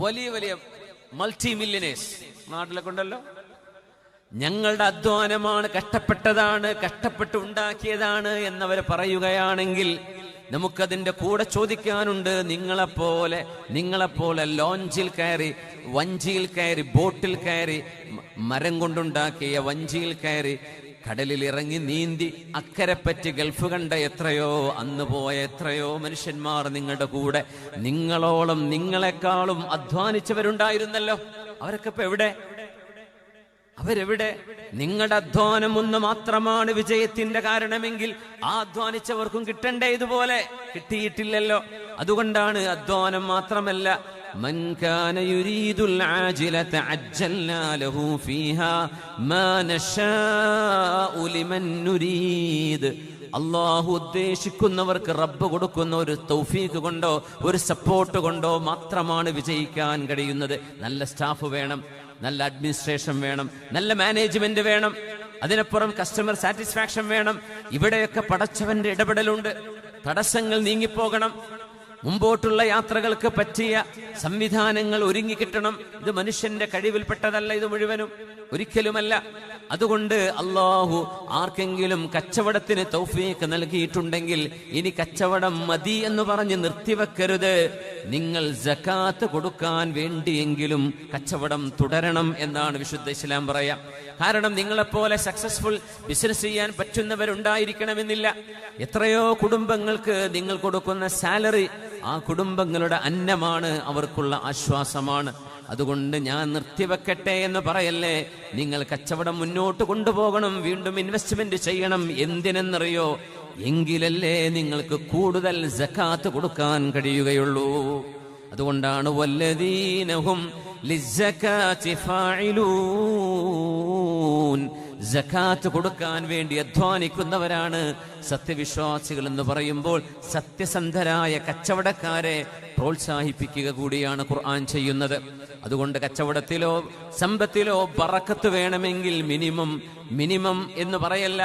വലിയ വലിയ മൾട്ടി മില്യനേഴ്സ് നാട്ടിലൊക്കെ ഉണ്ടല്ലോ. ഞങ്ങളുടെ അധ്വാനമാണ്, കഷ്ടപ്പെട്ടതാണ്, കഷ്ടപ്പെട്ട് ഉണ്ടാക്കിയതാണ് എന്നവർ പറയുകയാണെങ്കിൽ നമുക്കതിന്റെ കൂടെ ചോദിക്കാനുണ്ട്. നിങ്ങളെപ്പോലെ ലോഞ്ചിൽ കയറി, വഞ്ചിയിൽ കയറി, ബോട്ടിൽ കയറി, മരം കൊണ്ടുണ്ടാക്കിയ വഞ്ചിയിൽ കയറി കടലിൽ ഇറങ്ങി നീന്തി അക്കരെപ്പറ്റി ഗൾഫ് കണ്ട അന്ന് പോയ എത്രയോ മനുഷ്യന്മാർ നിങ്ങളുടെ കൂടെ, നിങ്ങളോളം നിങ്ങളെക്കാളും അധ്വാനിച്ചവരുണ്ടായിരുന്നല്ലോ. അവരൊക്കെ ഇപ്പൊ എവിടെ? അവരെവിടെ? നിങ്ങളുടെ അധ്വാനം ഒന്ന് മാത്രമാണ് വിജയത്തിന്റെ കാരണമെങ്കിൽ ആ അധ്വാനിച്ചവർക്കും കിട്ടണ്ടേ ഇതുപോലെ? കിട്ടിയിട്ടില്ലല്ലോ. അതുകൊണ്ടാണ് അധ്വാനം മാത്രമല്ല, മൻ കാന യുരീദുൽ ആജിലത അജ്ജൽനാ ലഹു ഫീഹാ മാ നശാഉ ലിമൻ നുരീദ്. അല്ലാഹു ഉദ്ദേശിക്കുന്നവർക്ക് റബ്ബ് കൊടുക്കുന്ന ഒരു തൗഫീഖ് കൊണ്ടോ ഒരു സപ്പോർട്ട് കൊണ്ടോ മാത്രമാണ് വിജയിക്കാൻ കഴിയുന്നത്. നല്ല സ്റ്റാഫ് വേണം, നല്ല അഡ്മിനിസ്ട്രേഷൻ വേണം, നല്ല മാനേജ്മെന്റ് വേണം, അതിനപ്പുറം കസ്റ്റമർ സാറ്റിസ്ഫാക്ഷൻ വേണം. ഇവിടെയൊക്കെ പടച്ചവന്റെ ഇടപെടലുണ്ട്. തടസ്സങ്ങൾ നീങ്ങിപ്പോകണം. മുമ്പോട്ടുള്ള യാത്രകൾക്ക് പറ്റിയ സംവിധാനങ്ങൾ ഒരുങ്ങിക്കിട്ടണം. ഇത് മനുഷ്യന്റെ കഴിവിൽപ്പെട്ടതല്ല ഇത് മുഴുവനും. ഒരിക്കലുമല്ല. അതുകൊണ്ട് അല്ലാഹു ആർക്കെങ്കിലും കച്ചവടത്തിന് തൗഫീഖ് നൽകിയിട്ടുണ്ടെങ്കിൽ ഇനി കച്ചവടം മതി എന്ന് പറഞ്ഞ് നിർത്തിവെക്കരുത്. നിങ്ങൾ സകാത്ത് കൊടുക്കാൻ വേണ്ടിയെങ്കിലും കച്ചവടം തുടരണം എന്നാണ് വിശുദ്ധ ഇസ്ലാം പറയാം. കാരണം നിങ്ങളെപ്പോലെ സക്സസ്ഫുൾ ബിസിനസ് ചെയ്യാൻ പറ്റുന്നവരുണ്ടായിരിക്കണമെന്നില്ല. എത്രയോ കുടുംബങ്ങൾക്ക് നിങ്ങൾ കൊടുക്കുന്ന സാലറി ആ കുടുംബങ്ങളുടെ അന്നമാണ്, അവർക്കുള്ള ആശ്വാസമാണ്. അതുകൊണ്ട് ഞാൻ നിർത്തിവെക്കട്ടെ എന്ന് പറയല്ലേ. നിങ്ങൾ കച്ചവടം മുന്നോട്ട് കൊണ്ടുപോകണം, വീണ്ടും ഇൻവെസ്റ്റ്മെന്റ് ചെയ്യണം. എന്തിനെന്നറിയോ? എങ്കിലല്ലേ നിങ്ങൾക്ക് കൂടുതൽ സകാത്ത് കൊടുക്കാൻ കഴിയുകയുള്ളൂ. അതുകൊണ്ടാണ് വല്ലദീനഹും ലിസ്സകാത്തി ഫാഇലൂൻ, സകാത്ത് കൊടുക്കാൻ വേണ്ടി അധ്വാനിക്കുന്നവരാണ് സത്യവിശ്വാസികൾ എന്ന് പറയുമ്പോൾ സത്യസന്ധരായ കച്ചവടക്കാരെ പ്രോത്സാഹിപ്പിക്കുക കൂടിയാണ് ഖുർആൻ ചെയ്യുന്നത്. അതുകൊണ്ട് കച്ചവടത്തിലോ സമ്പത്തിലോ ബറക്കത്ത് വേണമെങ്കിൽ മിനിമം എന്ന് പറയല്ല,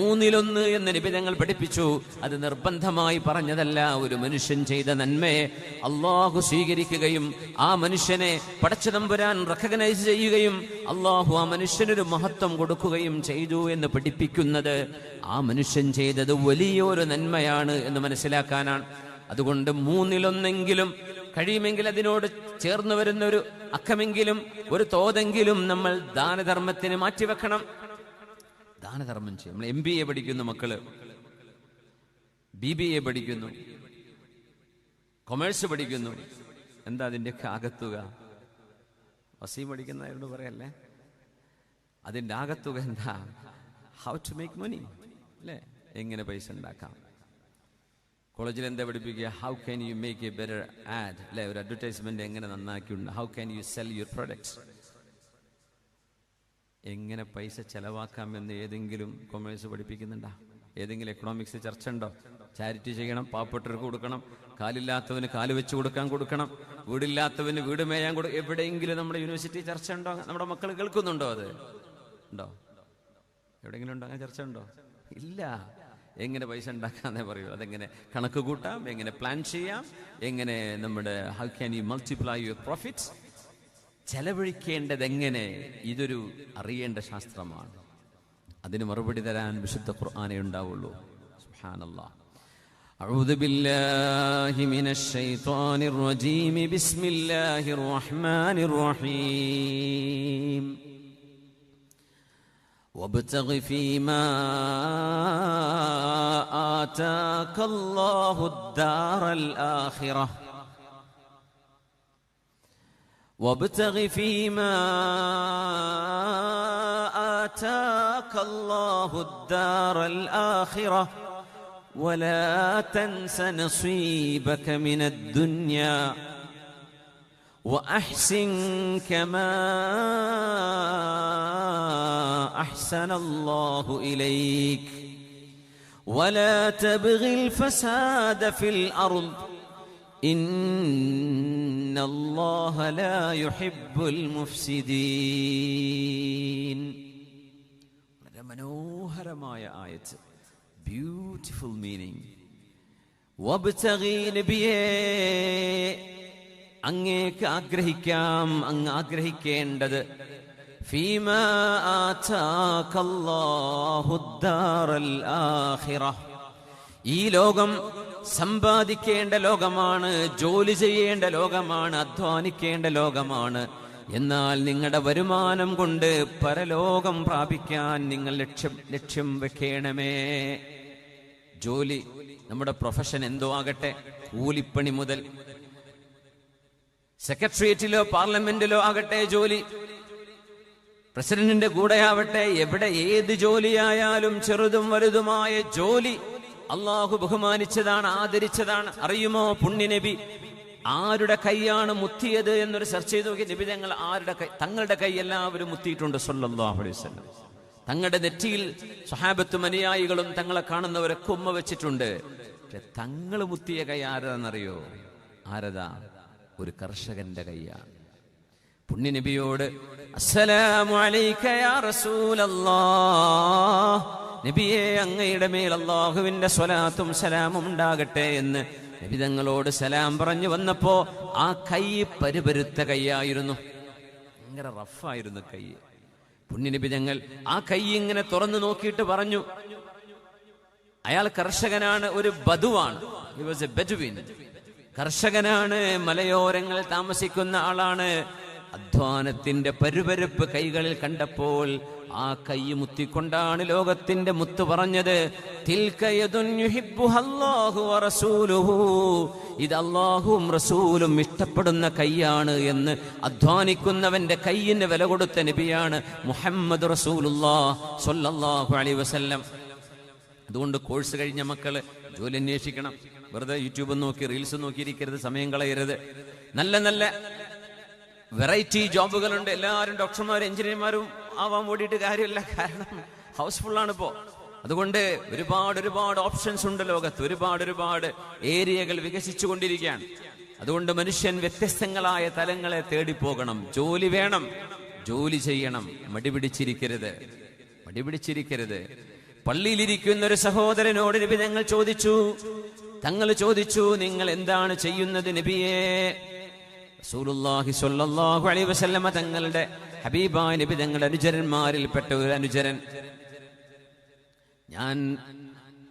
1/3 എന്ന് നബി തങ്ങൾ പഠിപ്പിച്ചു. അത് നിർബന്ധമായി പറഞ്ഞതല്ല. ഒരു മനുഷ്യൻ ചെയ്ത നന്മയെ അള്ളാഹു സ്വീകരിക്കുകയും ആ മനുഷ്യനെ പടച്ചതമ്പുരാൻ റെക്കഗ്നൈസ് ചെയ്യുകയും അള്ളാഹു ആ മനുഷ്യനൊരു മഹത്വം കൊടുക്കുകയും ചെയ്തു എന്ന് പഠിപ്പിക്കുന്നത് ആ മനുഷ്യൻ ചെയ്തത് വലിയൊരു നന്മയാണ് എന്ന് മനസ്സിലാക്കാനാണ്. അതുകൊണ്ട് 1/3 കഴിയുമെങ്കിൽ അതിനോട് ചേർന്ന് വരുന്ന ഒരു അക്കമെങ്കിലും ഒരു തോതെങ്കിലും നമ്മൾ ദാനധർമ്മത്തിന് മാറ്റിവെക്കണം. ദാനധർമ്മം ചെയ്യും. നമ്മൾ MBA പഠിക്കുന്നു, മക്കള് BBA പഠിക്കുന്നു, കൊമേഴ്സ് പഠിക്കുന്നു. എന്താ അതിൻ്റെയൊക്കെ ആകത്തുക? വസീം പഠിക്കുന്നവരോട് പറയല്ലേ, അതിൻ്റെ ആകത്തുക എന്താ? ഹൗ ടു മേക്ക് മണി അല്ലേ, എങ്ങനെ പൈസ ഉണ്ടാക്കാം. കോളേജിൽ എന്താ പഠിപ്പിക്കുക? How can you make a better ad അല്ലെ, ഒരു അഡ്വർടൈസ്മെന്റ് എങ്ങനെ നന്നാക്കിയുണ്ട്. How can you sell your products, എങ്ങനെ പൈസ ചെലവാക്കാമെന്ന് ഏതെങ്കിലും കൊമേഴ്സ് പഠിപ്പിക്കുന്നുണ്ടോ? ഏതെങ്കിലും എക്കണോമിക്സ് ചർച്ച ഉണ്ടോ? ചാരിറ്റി ചെയ്യണം, പാവപ്പെട്ടവർക്ക് കൊടുക്കണം, കാലില്ലാത്തവന് കാല് വെച്ച് കൊടുക്കണം, വീടില്ലാത്തവന് വീട് മേയാൻ എവിടെയെങ്കിലും നമ്മുടെ യൂണിവേഴ്സിറ്റി ചർച്ച ഉണ്ടോ? നമ്മുടെ മക്കൾ കേൾക്കുന്നുണ്ടോ? അത് ഉണ്ടോ? എവിടെയെങ്കിലും ഉണ്ടോ? അങ്ങനെ ചർച്ച ഉണ്ടോ? ഇല്ല. എങ്ങനെ പൈസ ഉണ്ടാക്കാന്നേ പറയൂ. അതെങ്ങനെ കണക്ക് കൂട്ടാം, എങ്ങനെ പ്ലാൻ ചെയ്യാം, എങ്ങനെ നമ്മുടെ how can you multiply your profits, ചെലവഴിക്കേണ്ടത് എങ്ങനെ, ഇതൊരു അറിയേണ്ട ശാസ്ത്രമാണ്. അതിന് മറുപടി തരാൻ വിശുദ്ധ ഖുർആനേ ഉണ്ടാവുള്ളൂ. സുബ്ഹാനല്ലാഹ്. അഊദു ബില്ലാഹി മിനശ് ശൈത്വാനിർ റജീം. ബിസ്മില്ലാഹിർ റഹ്മാനിർ റഹീം. وابتغ فيما آتاك الله الدار الآخرة وابتغ فيما آتاك الله الدار الآخرة ولا تنس نصيبك من الدنيا وأحسن كما أحسن الله إليك ولا تبغ الفساد في الأرض إن الله لا يحب المفسدين. മനോഹരമായ ആയത്ത്, ബ്യൂട്ടിഫുൾ മീനിങ്. വബ്തഗി, നബിയേ അങ്ങേക്ക് ആഗ്രഹിക്കാം, അങ്ങ് ആഗ്രഹിക്കേണ്ടത് ഫീമാ ആതാകല്ലാഹു ദാറൽ ആഖിറ, ഈ ലോകം സമ്പാദിക്കേണ്ട ലോകമാണ്, ജോലി ചെയ്യേണ്ട ലോകമാണ്, അധ്വാനിക്കേണ്ട ലോകമാണ്. എന്നാൽ നിങ്ങളുടെ വരുമാനം കൊണ്ട് പരലോകം പ്രാപിക്കാൻ നിങ്ങൾ ലക്ഷ്യം വെക്കണമേ. ജോലി, നമ്മുടെ പ്രൊഫഷൻ എന്തോ ആകട്ടെ, കൂലിപ്പണി മുതൽ സെക്രട്ടേറിയറ്റിലോ പാർലമെന്റിലോ ആകട്ടെ ജോലി, പ്രസിഡന്റിന്റെ കൂടെയാവട്ടെ, എവിടെ ഏത് ജോലിയായാലും ചെറുതും വലുതുമായ ജോലി അള്ളാഹു ബഹുമാനിച്ചതാണ്, ആദരിച്ചതാണ്. അറിയുമോ പുണ്യനബി ആരുടെ കൈയാണ് മുത്തിയത് എന്നൊരു സെർച്ച് ചെയ്ത് നോക്കി. നബി തങ്ങൾ ആരുടെ കൈ, തങ്ങളുടെ കൈ എല്ലാവരും മുത്തിയിട്ടുണ്ട് സല്ലല്ലാഹു അലൈഹി വസല്ലം. തങ്ങളുടെ നെറ്റിയിൽ സ്വഹാബത്തും അനുയായികളും തങ്ങളെ കാണുന്നവരൊക്കെ ഉമ്മ വെച്ചിട്ടുണ്ട്. പക്ഷെ തങ്ങൾ മുത്തിയ കൈ ആരതാണെന്നറിയോ? ആരതാ? ഒരു കർഷകന്റെ കൈയാണ്. പുണ്യനബിയോട് അസ്സലാമു അലൈക യാ റസൂലല്ലാഹ്, നബിയെ അങ്ങയുടെ മേൽ അല്ലാഹുവിന്റെ സ്വലാത്തും സലാമും ഉണ്ടാകട്ടെ എന്ന് നബി തങ്ങളോട് സലാം പറഞ്ഞു വന്നപ്പോ ആ കൈ പരുപരുത്ത കൈയായിരുന്നു, ഭയങ്കര റഫായിരുന്നു കൈ. പുണ്യനബി തങ്ങൾ ആ കൈ ഇങ്ങനെ തുറന്നു നോക്കിയിട്ട് പറഞ്ഞു, അയാൾ കർഷകനാണ്, ഒരു ബദുവാണ്. He was a Bedouin. കർഷകനാണ്, മലയോരങ്ങളിൽ താമസിക്കുന്ന ആളാണ്. അധ്വാനത്തിന്റെ പരുപരപ്പ് കൈകളിൽ കണ്ടപ്പോൾ ആ കൈ മുത്തിക്കൊണ്ടാണ് ലോകത്തിന്റെ മുത്ത് പറഞ്ഞത്, ഇത് അല്ലാഹുവും റസൂലും ഇഷ്ടപ്പെടുന്ന കൈയാണ് എന്ന്. അധ്വാനിക്കുന്നവന്റെ കൈയിന് വില കൊടുത്ത നബിയാണ് മുഹമ്മദ് റസൂലുള്ളാഹി സ്വല്ലല്ലാഹു അലൈഹി വസല്ലം. അതുകൊണ്ട് കോഴ്സ് കഴിഞ്ഞ മക്കള് ജോലി അന്വേഷിക്കണം. വെറുതെ യൂട്യൂബ് നോക്കി റീൽസ് നോക്കിയിരിക്കരുത്, സമയം കളയരുത്. നല്ല നല്ല വെറൈറ്റി ജോബുകളുണ്ട്. എല്ലാവരും ഡോക്ടർമാരും എഞ്ചിനീയർമാരും ആവാൻ വേണ്ടിയിട്ട് കാര്യമില്ല, കാരണം ഹൗസ്ഫുള്ളാണ് ഇപ്പോ. അതുകൊണ്ട് ഒരുപാട് ഓപ്ഷൻസ് ഉണ്ട് ലോകത്ത്. ഒരുപാട് ഏരിയകൾ വികസിച്ചു കൊണ്ടിരിക്കുകയാണ്. അതുകൊണ്ട് മനുഷ്യൻ വ്യത്യസ്തങ്ങളായ തലങ്ങളെ തേടിപ്പോകണം. ജോലി വേണം, ജോലി ചെയ്യണം. മടിപിടിച്ചിരിക്കരുത്. പള്ളിയിലിരിക്കുന്ന ഒരു സഹോദരനോട് നബി തങ്ങൾ ചോദിച്ചു, നിങ്ങൾ എന്താണ് ചെയ്യുന്നത് നബിയേ? റസൂലുള്ളാഹി സ്വല്ലല്ലാഹു അലൈഹി വസല്ലമ തങ്ങളുടെ ഹബീബായ നബി തങ്ങളുടെ അനുചരന്മാരിൽപ്പെട്ട ഒരു അനുചരൻ, ഞാൻ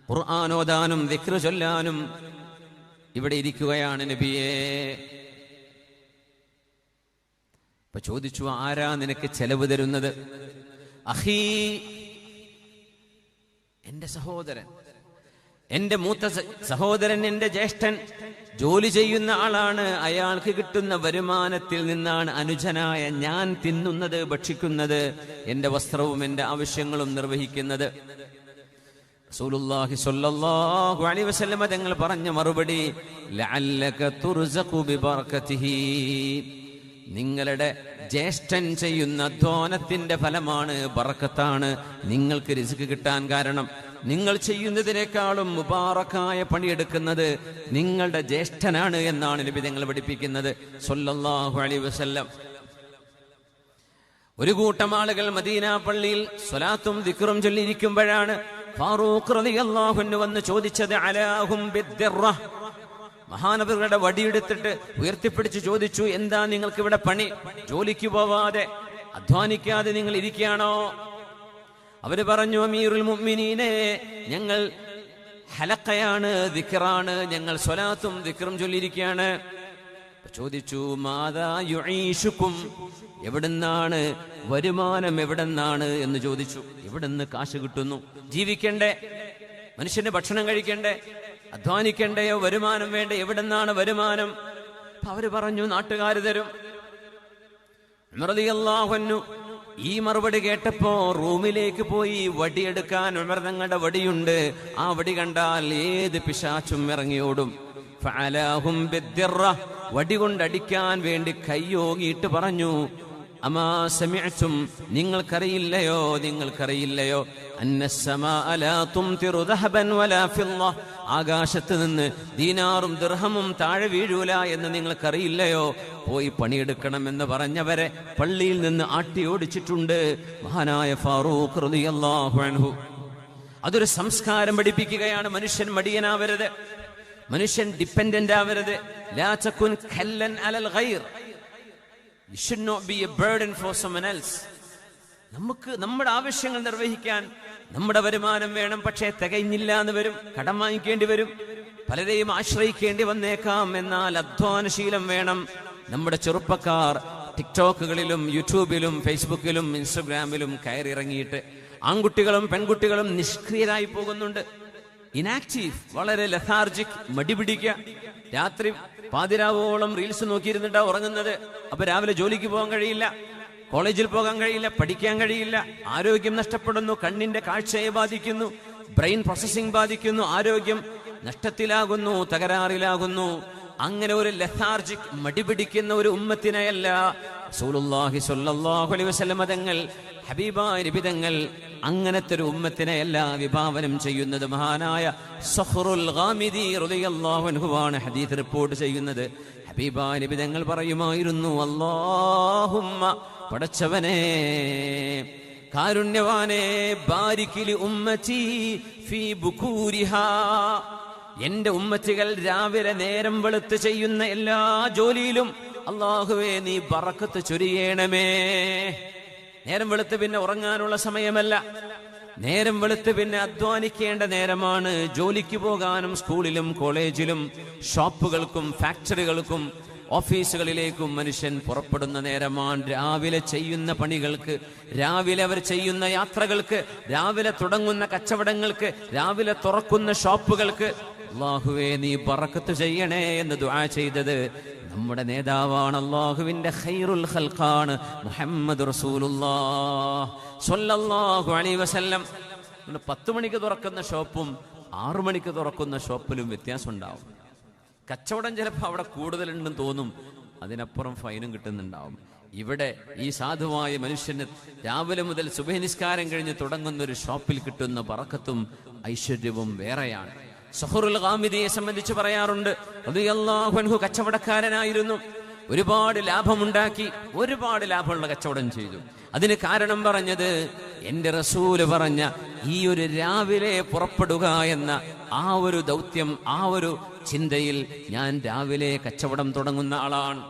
ഖുർആൻ ഓതാനും ദിക്ർ ചൊല്ലാനും ഇവിടെ ഇരിക്കുകയാണ് നബിയേ. അപ്പൊ ചോദിച്ചു, ആരാ നിനക്ക് ചെലവ് തരുന്നത്? അഖീ, എന്റെ സഹോദരൻ, എന്റെ മൂത്ത സഹോദരൻ, എന്റെ ജ്യേഷ്ഠൻ ജോലി ചെയ്യുന്ന ആളാണ്. അയാൾക്ക് കിട്ടുന്ന വരുമാനത്തിൽ നിന്നാണ് അനുജനായ ഞാൻ തിന്നുന്നത്, ഭക്ഷിക്കുന്നത്, എന്റെ വസ്ത്രവും എന്റെ ആവശ്യങ്ങളും നിർവഹിക്കുന്നത്. റസൂലുള്ളാഹി സ്വല്ലല്ലാഹു അലൈഹി വസല്ലം തങ്ങൾ പറഞ്ഞ മറുപടി, ലഅല്ലക തുർസഖു ബിബറകതിഹി, നിങ്ങളുടെ ജ്യേഷ്ഠൻ ചെയ്യുന്ന അധ്വാനത്തിന്റെ ഫലമാണ്, ബറക്കത്താണ് നിങ്ങൾക്ക് റിസ്ക് കിട്ടാൻ കാരണം. നിങ്ങൾ ചെയ്യുന്നതിനേക്കാളും മുബാറക്കായ പണിയെടുക്കുന്നത് നിങ്ങളുടെ ജ്യേഷ്ഠനാണ് എന്നാണ് നബി തങ്ങൾ പഠിപ്പിക്കുന്നത് സ്വല്ലല്ലാഹു അലൈഹി വസല്ലം. ഒരു കൂട്ടം ആളുകൾ മദീന പള്ളിയിൽ സ്വലാത്തും ദിക്റും ചൊല്ലിയിരിക്കുമ്പോഴാണ് ഫാറൂഖ് റളിയല്ലാഹു അൻഹു വന്ന് ചോദിച്ചത്, അലാഹും ബിദ്ദിറ, മഹാനബികളുടെ വടിയെടുത്തിട്ട് ഉയർത്തിപ്പിടിച്ച് ചോദിച്ചു, എന്താ നിങ്ങൾക്ക് ഇവിടെ പണി? ജോലിക്ക് പോവാതെ അധ്വാനിക്കാതെ നിങ്ങൾ ഇരിക്കുകയാണോ? അവര് പറഞ്ഞു, അമീറുൽ മുഅ്മിനീനെ, ഞങ്ങൾ ഹലഖയാണ്, ദിക്റാണ്, ഞങ്ങൾ സ്വലാത്തും ദിക്റും ചൊല്ലിയിരിക്കുകയാണ്. ചോദിച്ചു, മാദാ യുഈശുക്കും, എവിടുന്നാണ് വരുമാനം, എവിടെന്നാണ് എന്ന് ചോദിച്ചു. എവിടുന്ന് കാശ് കിട്ടുന്നു? ജീവിക്കണ്ടേ, മനുഷ്യന് ഭക്ഷണം കഴിക്കണ്ടേ, അധ്വാനിക്കണ്ടയോ, വരുമാനം വേണ്ടേ, എവിടെന്നാണ് വരുമാനം? അവര് പറഞ്ഞു, നാട്ടുകാർ തരും. ഉമർ റളിയല്ലാഹു അൻഹു ഈ മറുപടി കേട്ടപ്പോ റൂമിലേക്ക് പോയി വടിയെടുക്കാൻ. ഉമർ തങ്ങളുടെ വടിയുണ്ട്, ആ വടി കണ്ടാൽ ഏത് പിശാചും ഇറങ്ങിയോടും. ഫഅലാഹും ബിദ്ദിറ, വടി കൊണ്ടടിക്കാൻ വേണ്ടി കയ്യോങ്ങിയിട്ട് പറഞ്ഞു, അമാ സമിഅ്തും, നിങ്ങൾക്കറിയില്ലയോ അന്നസ്സമാഅ ലാ തുംതിറു ദഹബൻ വലാ ഫിദ്ദ, ആകാശത്ത് നിന്ന് ദീനാറും ദിർഹമും താഴെ വീഴൂല എന്ന് നിങ്ങൾക്കറിയില്ലയോ? പോയി പണിയെടുക്കണമെന്ന് പറഞ്ഞവരെ പള്ളിയിൽ നിന്ന് ആട്ടി ഓടിച്ചിട്ടുണ്ട് മഹാനായ ഫാറൂഖ് റളിയല്ലാഹു അൻഹു. അതൊരു സംസ്കാരം പഠിപ്പിക്കുകയാണ്. മനുഷ്യൻ മടിയനാവരുത്, മനുഷ്യൻ ഡിപ്പെൻഡന്റ് ആവരുത്. ലാ തകുൻ ഖല്ലൻ അലൽ ഗൈർ, you should not be a burden for someone else. നമുക്ക് നമ്മുടെ ആവശ്യങ്ങൾ നിർവഹിക്കാൻ നമ്മുടെ വരുമാനം വേണം, പക്ഷേ തികഞ്ഞില്ല എന്ന് വരും, കടം വാങ്ങിക്കേണ്ടി വരും, പലരെയും ആശ്രയിക്കേണ്ടി വന്നേക്കാം. എന്നാൽ അധ്വാനശീലം വേണം. നമ്മുടെ ചെറുപ്പക്കാർ ടിക്ടോക്കുകളിലും യൂട്യൂബിലും ഫേസ്ബുക്കിലും ഇൻസ്റ്റഗ്രാമിലും കയറിയിറങ്ങിയിട്ട് ആൺകുട്ടികളും പെൺകുട്ടികളും നിഷ്ക്രിയരായി പോകുന്നുണ്ട്. ഇനാക്റ്റീവ്, വളരെ ലഥാർജിക്, മടിപിടിക്കുക. രാത്രി പാതിരാവോളം റീൽസ് നോക്കിയിരുന്നിട്ടാ ഉറങ്ങുന്നത്. അപ്പൊ രാവിലെ ജോലിക്ക് പോകാൻ കഴിയില്ല, കോളേജിൽ പോകാൻ കഴിയില്ല, പഠിക്കാൻ കഴിയില്ല, ആരോഗ്യം നഷ്ടപ്പെടുന്നു, കണ്ണിന്റെ കാഴ്ചയെ ബാധിക്കുന്നു, ബ്രെയിൻ പ്രോസസ്സിംഗ് ബാധിക്കുന്നു, ആരോഗ്യം നഷ്ടത്തിലാകുന്നു, തകരാറിലാകുന്നു. അങ്ങനെ ഒരു ലഥാർജിക്, മടിപിടിക്കുന്ന ഒരു ഉമ്മത്തിനെയല്ല റസൂലുള്ളാഹി സ്വല്ലല്ലാഹു അലൈഹി വസല്ലം തങ്ങൾ, ഹബീബായ നബി തങ്ങൾ അങ്ങനത്തെ ഒരു ഉമ്മത്തിനെയല്ല വിഭാവനം ചെയ്യുന്നത്. മഹാനായ സഖറുൽ ഗാമിദി റളിയല്ലാഹു അൻഹുവാണ് ഹദീസ് റിപ്പോർട്ട് ചെയ്യുന്നത്. ഹബീബായ നബി തങ്ങൾ പറയുമായിരുന്നു, അല്ലാഹുമ്മ, പടച്ചവനേ, കാരുണ്യവാനേ, ബാരിക് ലി ഉമ്മതി ഫീ ബുകൂരിഹാ, എന്റെ ഉമ്മത്തികൾ രാവിലെ നേരം വെളുത്ത് ചെയ്യുന്ന എല്ലാ ജോലിയിലും അല്ലാഹുവേ നീ ബറക്കത്ത് ചൊരിയണമേ. നേരം വെളുത്ത് പിന്നെ ഉറങ്ങാനുള്ള സമയമല്ല. നേരം വെളുത്ത് പിന്നെ അധ്വാനിക്കേണ്ട നേരമാണ്. ജോലിക്ക് പോകാനും സ്കൂളിലും കോളേജിലും ഷോപ്പുകൾക്കും ഫാക്ടറികൾക്കും ഓഫീസുകളിലേക്കും മനുഷ്യൻ പുറപ്പെടുന്ന നേരമാണ്. രാവിലെ ചെയ്യുന്ന പണികൾക്ക്, രാവിലെ അവർ ചെയ്യുന്ന യാത്രകൾക്ക്, രാവിലെ തുടങ്ങുന്ന കച്ചവടങ്ങൾക്ക്, രാവിലെ തുറക്കുന്ന ഷോപ്പുകൾക്ക് അല്ലാഹുവേ നീ ബറക്കത്ത് ചെയ്യണേ എന്ന് ദുആ ചെയ്തത് നമ്മുടെ നേതാവാണ്. അല്ലാഹുവിന്റെ ഖൈറുൽ ഖൽഖാണ് മുഹമ്മദ് റസൂലുള്ളാഹ് സ്വല്ലല്ലാഹു അലൈഹി വസല്ലം. 10 മണിക്ക് തുറക്കുന്ന ഷോപ്പും 6 മണിക്ക് തുറക്കുന്ന ഷോപ്പിലും വ്യത്യാസം ഉണ്ടാവും. കച്ചവടം ചിലപ്പോൾ അവിടെ കൂടുതലുണ്ടെന്ന് തോന്നും, അതിനപ്പുറം ഫൈനും കിട്ടുന്നുണ്ടാവും. ഇവിടെ ഈ സാധുവായ മനുഷ്യന് രാവിലെ മുതൽ സുബഹി നിസ്കാരം കഴിഞ്ഞ് തുടങ്ങുന്ന ഒരു ഷോപ്പിൽ കിട്ടുന്ന ബറക്കത്തും ഐശ്വര്യവും വേറെയാണ്. സഹറുൽ ഗാമിദിയെ സംബന്ധിച്ച് പറയാറുണ്ട്, റളിയല്ലാഹു അൻഹു കച്ചവടക്കാരനായിരുന്നു. ഒരുപാട് ലാഭമുണ്ടാക്കി, ഒരുപാട് ലാഭമുള്ള കച്ചവടം ചെയ്തു. അതിന് കാരണം പറഞ്ഞത് എന്റെ റസൂല് പറഞ്ഞ ഈ ഒരു രാവിലെ പുറപ്പെടുക എന്ന ആ ഒരു ദൗത്യം, ആ ഒരു ചിന്തയിൽ ഞാൻ രാവിലെ കച്ചവടം തുടങ്ങുന്ന ആളാണ്.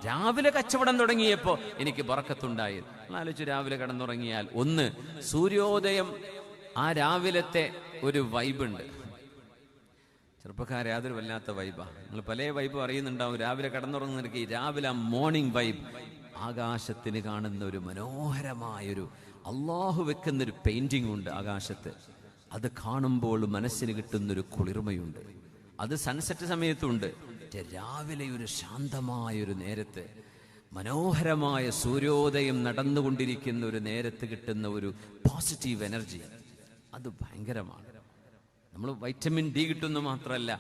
രാവിലെ കച്ചവടം തുടങ്ങിയപ്പോ എനിക്ക് ബറക്കത്തുണ്ടായി. ആലോചിച്ച് രാവിലെ കിടന്നുറങ്ങിയാൽ ഒന്ന് സൂര്യോദയം, ആ രാവിലത്തെ ഒരു വൈബുണ്ട്. ചെറുപ്പക്കാരെ അതൊരു വല്ലാത്ത വൈബാ. നിങ്ങൾ പല വൈബും അറിയുന്നുണ്ടാവും. രാവിലെ കിടന്നുറങ്ങുന്നവർക്ക് ഈ രാവിലെ മോർണിംഗ് വൈബ്, ആകാശത്തിന് കാണുന്ന ഒരു മനോഹരമായൊരു അള്ളാഹു വെക്കുന്നൊരു പെയിന്റിംഗ് ഉണ്ട് ആകാശത്ത്. അത് കാണുമ്പോൾ മനസ്സിന് കിട്ടുന്നൊരു കുളിർമയുണ്ട്. അത് സൺസെറ്റ് സമയത്തുണ്ട്. രാവിലെ ഒരു ശാന്തമായൊരു നേരത്ത്, മനോഹരമായ സൂര്യോദയം നടന്നുകൊണ്ടിരിക്കുന്ന ഒരു നേരത്ത് കിട്ടുന്ന ഒരു പോസിറ്റീവ് എനർജി, അത് ഭയങ്കരമാണ്. നമ്മൾ വൈറ്റമിൻ ഡി കിട്ടുന്നു മാത്രമല്ല,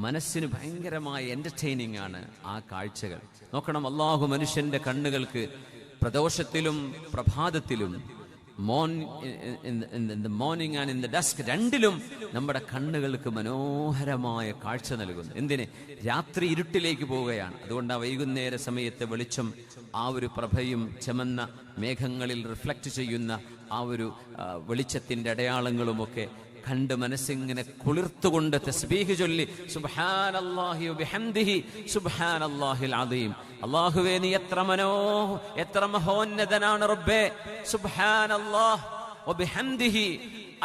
മനസ്സിന് ഭയങ്കരമായ എന്റർടൈനിങ് ആണ് ആ കാഴ്ചകൾ. നോക്കണം, അള്ളാഹു മനുഷ്യന്റെ കണ്ണുകൾക്ക് പ്രദോഷത്തിലും പ്രഭാതത്തിലും, morning and in the desk, രണ്ടിലും നമ്മുടെ കണ്ണുകൾക്ക് മനോഹരമായ കാഴ്ച നൽകുന്നു. എന്തിന്? രാത്രി ഇരുട്ടിലേക്ക് പോവുകയാണ്. അതുകൊണ്ട് ആ വൈകുന്നേര സമയത്തെ വെളിച്ചം, ആ ഒരു പ്രഭയും ചമന്ന മേഘങ്ങളിൽ റിഫ്ലക്റ്റ് ചെയ്യുന്ന ആ ഒരു വെളിച്ചത്തിന്റെ അടയാളങ്ങളുമൊക്കെ കണ്ട് മനസ്സിങ്ങനെ കുളിർത്തുകൊണ്ട് തസ്ബീഹ് ചൊല്ലി സുബ്ഹാനല്ലാഹി വബിഹംദിഹി സുബ്ഹാനല്ലാഹിൽ അദീം. അല്ലാഹുവേ നീ എത്ര മഹോന്നതനാണ് റബ്ബേ. സുബ്ഹാനല്ലാഹ് വബിഹംദിഹി,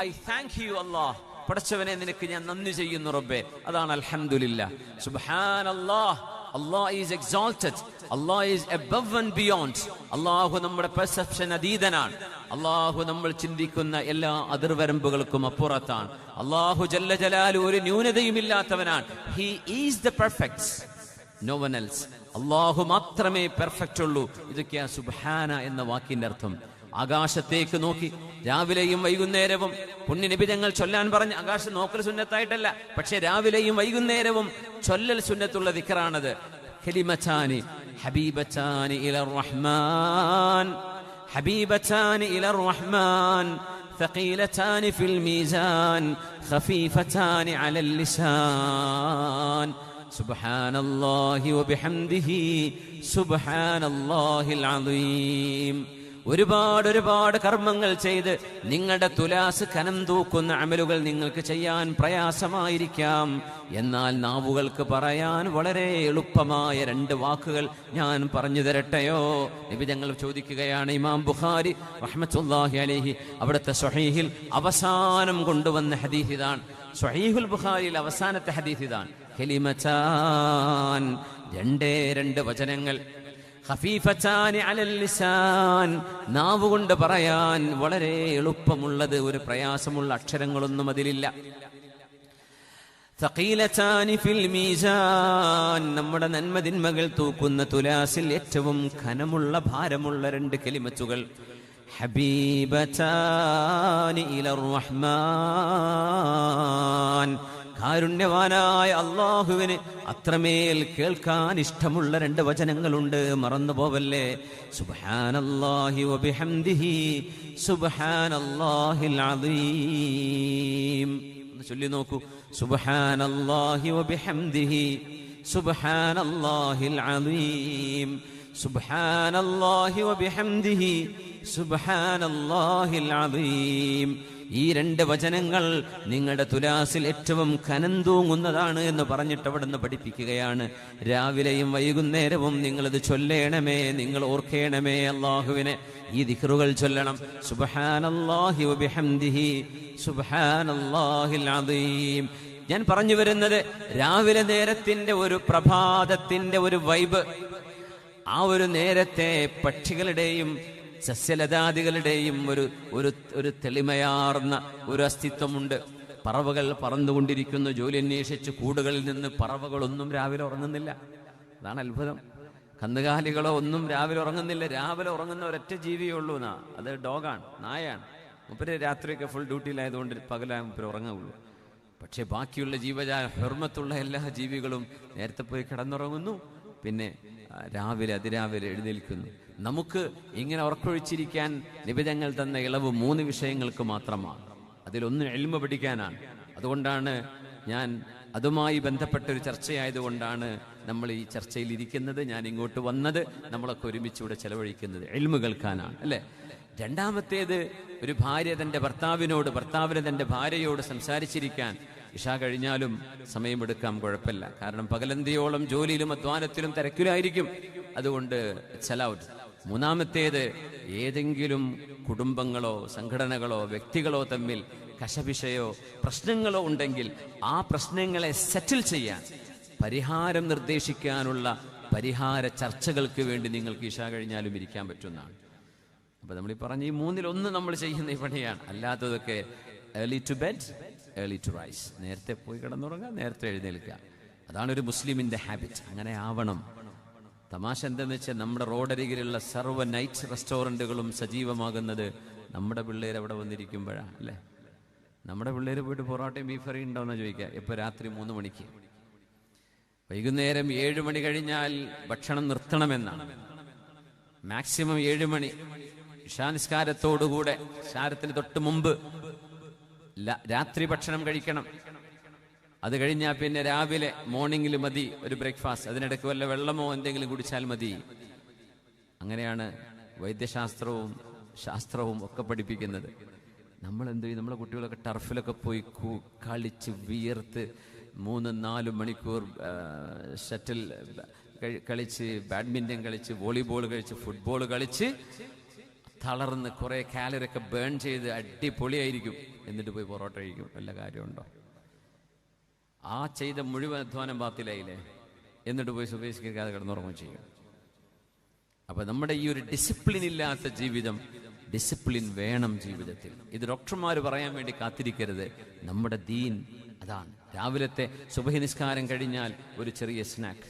ഐ താങ്ക് യു അല്ലാഹ്. പടച്ചവനെ നിനക്ക് ഞാൻ നന്ദി ചെയ്യുന്നു റബ്ബേ. അതാണ് അൽഹംദുലില്ലാഹ്. സുബ്ഹാനല്ലാഹ്, Allah is exalted, Allah is above and beyond. അല്ലാഹു നമ്മുടെ പെർസെപ്ഷൻ അതീതനാണ്. അല്ലാഹു നമ്മൾ ചിന്തിക്കുന്ന എല്ലാ അതിർവരമ്പുകൾക്കും അപ്പുറത്താണ്. അല്ലാഹു ജല്ല ജലാലു ഒരു ന്യൂനതയും ഇല്ലാത്തവനാണ്. He is the perfect, no one else. അല്ലാഹു മാത്രമേ പെർഫെക്റ്റ് ഉള്ളൂ. ഇതൊക്കെയാ സുബ്ഹാന എന്ന വാക്കിന്റെ അർത്ഥം. ആകാശത്തേക്ക് നോക്കി രാവിലെയും വൈകുന്നേരവും പുണ്യനബി തങ്ങൾ ചൊല്ലാൻ പറഞ്ഞ ആകാശം നോക്കൽ സുന്നത്തായിട്ടല്ല, പക്ഷെ രാവിലെയും വൈകുന്നേരവും ചൊല്ലൽ സുന്നത്തുള്ള ദിക്റാണത്. കലിമതാനി ഹബീബതാനി ഇലർ റഹ്മാൻ, ഹബീബതാനി ഇലർ റഹ്മാൻ, ثقيلتان في الميزان خفيفتان على اللسان سبحان الله وبحمده سبحان الله العظيم. ഒരുപാട് കർമ്മങ്ങൾ ചെയ്ത് നിങ്ങളുടെ തുലാസ് കനം തൂക്കുന്ന അമലുകൾ നിങ്ങൾക്ക് ചെയ്യാൻ പ്രയാസമായിരിക്കാം. എന്നാൽ നാവുകൾക്ക് പറയാൻ വളരെ എളുപ്പമായ 2 വാക്കുകൾ ഞാൻ പറഞ്ഞു തരട്ടെയോ? നബി തങ്ങൾ ചോദിക്കുകയാണ്. ഇമാം ബുഖാരി റഹ്മത്തുള്ളാഹി അലൈഹി അവിടുത്തെ സ്വഹീഹിൽ അവസാനം കൊണ്ടുവന്ന ഹദീസ് ഇതാണ്. സ്വഹീഹുൽ ബുഖാരിയിൽ അവസാനത്തെ ഹദീസ് ഇതാണ്. കലിമതാൻ, 2 വചനങ്ങൾ. ഖഫീഫതാനി അലൽ ലിസാൻ, നാവുകൊണ്ട് പറയാൻ വളരെ എളുപ്പമുള്ളത്, ഒരു പ്രയാസമുള്ള അക്ഷരങ്ങളൊന്നും അതിലില്ല. ثقيلتان في الميزان, നമ്മുടെ നന്മതിന്മകൾ തൂക്കുന്ന തുലാസിൽ ഏറ്റവും ഘനമുള്ള ഭാരമുള്ള 2 കലിമത്തുകൾ. ഹബീബതാനി ഇലർ റഹ്മാൻ, കാരുണ്യവാനായ അല്ലാഹുവിന് അത്രമേൽ കേൾക്കാൻ ഇഷ്ടമുള്ള 2 വചനങ്ങളുണ്ട്, മറന്നു പോവല്ലേ. സുബ്ഹാനല്ലാഹി വബിഹംദിഹി സുബ്ഹാനല്ലാഹിൽ അദീം. ഒന്ന് ചൊല്ലി നോക്കൂ. സുബ്ഹാനല്ലാഹി വബിഹംദിഹി സുബ്ഹാനല്ലാഹിൽ അദീം, സുബ്ഹാനല്ലാഹി വബിഹംദിഹി സുബ്ഹാനല്ലാഹിൽ അദീം. ഈ 2 വചനങ്ങൾ നിങ്ങളുടെ തുലാസിൽ ഏറ്റവും കനം തൂങ്ങുന്നതാണ് എന്ന് പറഞ്ഞിട്ട് അവിടുന്ന് പഠിപ്പിക്കുകയാണ്. രാവിലെയും വൈകുന്നേരവും നിങ്ങളിത് ചൊല്ലേണമേ, നിങ്ങൾ ഓർക്കേണമേ അല്ലാഹുവിനെ. ഈ ദിക്റുകൾ ചൊല്ലണം. സുബ്ഹാനല്ലാഹി വബിഹംദിഹി സുബ്ഹാനല്ലാഹിൽ അദീം. ഞാൻ പറഞ്ഞു വരുന്നത്, രാവിലെ നേരത്തിന്റെ ഒരു പ്രഭാതത്തിന്റെ ഒരു വൈബ്, ആ ഒരു നേരത്തെ പക്ഷികളുടെയും സസ്യലതാദികളുടെയും ഒരു തെളിമയാർന്ന ഒരു അസ്തിത്വമുണ്ട്. പറവകൾ പറന്നുകൊണ്ടിരിക്കുന്നു. ജോലി അന്വേഷിച്ച് കൂടുകളിൽ നിന്ന് പറവകളൊന്നും രാവിലെ ഉറങ്ങുന്നില്ല. അതാണ് അത്ഭുതം. കന്നുകാലികളോ ഒന്നും രാവിലെ ഉറങ്ങുന്നില്ല. രാവിലെ ഉറങ്ങുന്ന ഒരൊറ്റ ജീവിയേ ഉള്ളൂ. അത് ഡോഗാണ്, നായാണ്. മുപ്പര് രാത്രിയൊക്കെ ഫുൾ ഡ്യൂട്ടിയിലായതുകൊണ്ട് പകലായ മുപ്പര് ഉറങ്ങുള്ളൂ. പക്ഷെ ബാക്കിയുള്ള ജീവജാല ഹുർമത്തുള്ള എല്ലാ ജീവികളും നേരത്തെ പോയി കിടന്നുറങ്ങുന്നു, പിന്നെ അതിരാവിലെ എഴുന്നേൽക്കുന്നു. നമുക്ക് ഇങ്ങനെ ഉറക്കൊഴിച്ചിരിക്കാൻ നിബിധങ്ങൾ തന്ന ഇളവ് 3 വിഷയങ്ങൾക്ക് മാത്രമാണ്. അതിലൊന്ന് ഇൽമ പഠിക്കാനാണ്. അതുകൊണ്ടാണ് ഞാൻ അതുമായി ബന്ധപ്പെട്ട ഒരു ചർച്ചയായതുകൊണ്ടാണ് നമ്മൾ ഈ ചർച്ചയിൽ ഇരിക്കുന്നത്, ഞാൻ ഇങ്ങോട്ട് വന്നത്, നമ്മളൊക്കെ ഒരുമിച്ചൂടെ ചെലവഴിക്കുന്നത് ഇൽമ കേൾക്കാനാണ്, അല്ലേ? രണ്ടാമത്തേത്, ഒരു ഭാര്യ തൻ്റെ ഭർത്താവിനോട്, ഭർത്താവിന് തൻ്റെ ഭാര്യയോട് സംസാരിച്ചിരിക്കാൻ ഇഷ കഴിഞ്ഞാലും സമയമെടുക്കാം, കുഴപ്പമില്ല. കാരണം പകലന്തിയോളം ജോലിയിലും അധ്വാനത്തിലും തിരക്കിലായിരിക്കും. അതുകൊണ്ട് ചലൗട്ട്. മൂന്നാമത്തേത്, ഏതെങ്കിലും കുടുംബങ്ങളോ സംഘടനകളോ വ്യക്തികളോ തമ്മിൽ കശപിശയോ പ്രശ്നങ്ങളോ ഉണ്ടെങ്കിൽ ആ പ്രശ്നങ്ങളെ സെറ്റിൽ ചെയ്യാൻ, പരിഹാരം നിർദ്ദേശിക്കാനുള്ള പരിഹാര ചർച്ചകൾക്ക് വേണ്ടി നിങ്ങൾക്ക് ഇഷ കഴിഞ്ഞാലും ഇരിക്കാൻ പറ്റുന്നതാണ്. അപ്പൊ നമ്മൾ ഈ പറഞ്ഞ ഈ 3-1 നമ്മൾ ചെയ്യുന്ന ഈ പണിയാണ്. അല്ലാത്തതൊക്കെ early to bed early to rise, നേരത്തെ പോയി കിടന്നുറങ്ങുക, നേരത്തെ എഴുന്നേൽക്കുക. അതാണ് ഒരു മുസ്ലിമിന്റെ ഹാബിറ്റ്. അങ്ങനെ ആവണം. തമാശ എന്തെന്ന് വെച്ചാൽ, നമ്മുടെ റോഡരികിലുള്ള സർവ്വ നൈറ്റ് റെസ്റ്റോറൻറ്റുകളും സജീവമാകുന്നത് നമ്മുടെ പിള്ളേർ അവിടെ വന്നിരിക്കുമ്പോഴാണ്, അല്ലേ? നമ്മുടെ പിള്ളേർ പോയിട്ട് പൊറോട്ടയും ബീഫ് കറിയും ഉണ്ടോയെന്ന് ചോദിക്കുക. ഇപ്പോൾ രാത്രി 3 മണിക്ക്. വൈകുന്നേരം 7 മണി കഴിഞ്ഞാൽ ഭക്ഷണം നിർത്തണമെന്നാണ്. മാക്സിമം 7 മണി. ഇശാനിസ്കാരത്തോടുകൂടെ, നിസ്കാരത്തിന് തൊട്ട് മുമ്പ് രാത്രി ഭക്ഷണം കഴിക്കണം. അത് കഴിഞ്ഞാൽ പിന്നെ രാവിലെ മോർണിംഗിൽ മതി ഒരു ബ്രേക്ക്ഫാസ്റ്റ്. അതിനിടയ്ക്ക് വല്ല വെള്ളമോ എന്തെങ്കിലും കുടിച്ചാൽ മതി. അങ്ങനെയാണ് വൈദ്യശാസ്ത്രവും ശാസ്ത്രവും ഒക്കെ പഠിപ്പിക്കുന്നത്. നമ്മൾ എന്ത് ചെയ്യും? നമ്മളെ കുട്ടികളൊക്കെ ടർഫിലൊക്കെ പോയി കളിച്ച് വിയർത്ത് 3-4 മണിക്കൂർ ഷട്ടിൽ കളിച്ച്, ബാഡ്മിൻ്റൺ കളിച്ച്, വോളിബോൾ കളിച്ച്, ഫുട്ബോൾ കളിച്ച് തളർന്ന് കുറേ കാലറിയൊക്കെ ബേൺ ചെയ്ത് അടിപൊളിയായിരിക്കും. എന്നിട്ട് പോയി പൊറോട്ട കഴിക്കും. വല്ല കാര്യമുണ്ടോ? ആ ചെയ്ത മുഴുവൻ അധ്വാനം ബാത്തിലായില്ലേ? എന്നിട്ട് പോയി സുബഹിസ്കരിക്കാതെ കിടന്നുറങ്ങുകയും ചെയ്യും. അപ്പൊ നമ്മുടെ ഈ ഒരു ഡിസിപ്ലിൻ ഇല്ലാത്ത ജീവിതം, ഡിസിപ്ലിൻ വേണം ജീവിതത്തിൽ. ഇത് ഡോക്ടർമാർ പറയാൻ വേണ്ടി കാത്തിരിക്കരുത്. നമ്മുടെ ദീൻ അതാണ്. രാവിലത്തെ സുബഹി നിസ്കാരം കഴിഞ്ഞാൽ ഒരു ചെറിയ സ്നാക്ക്,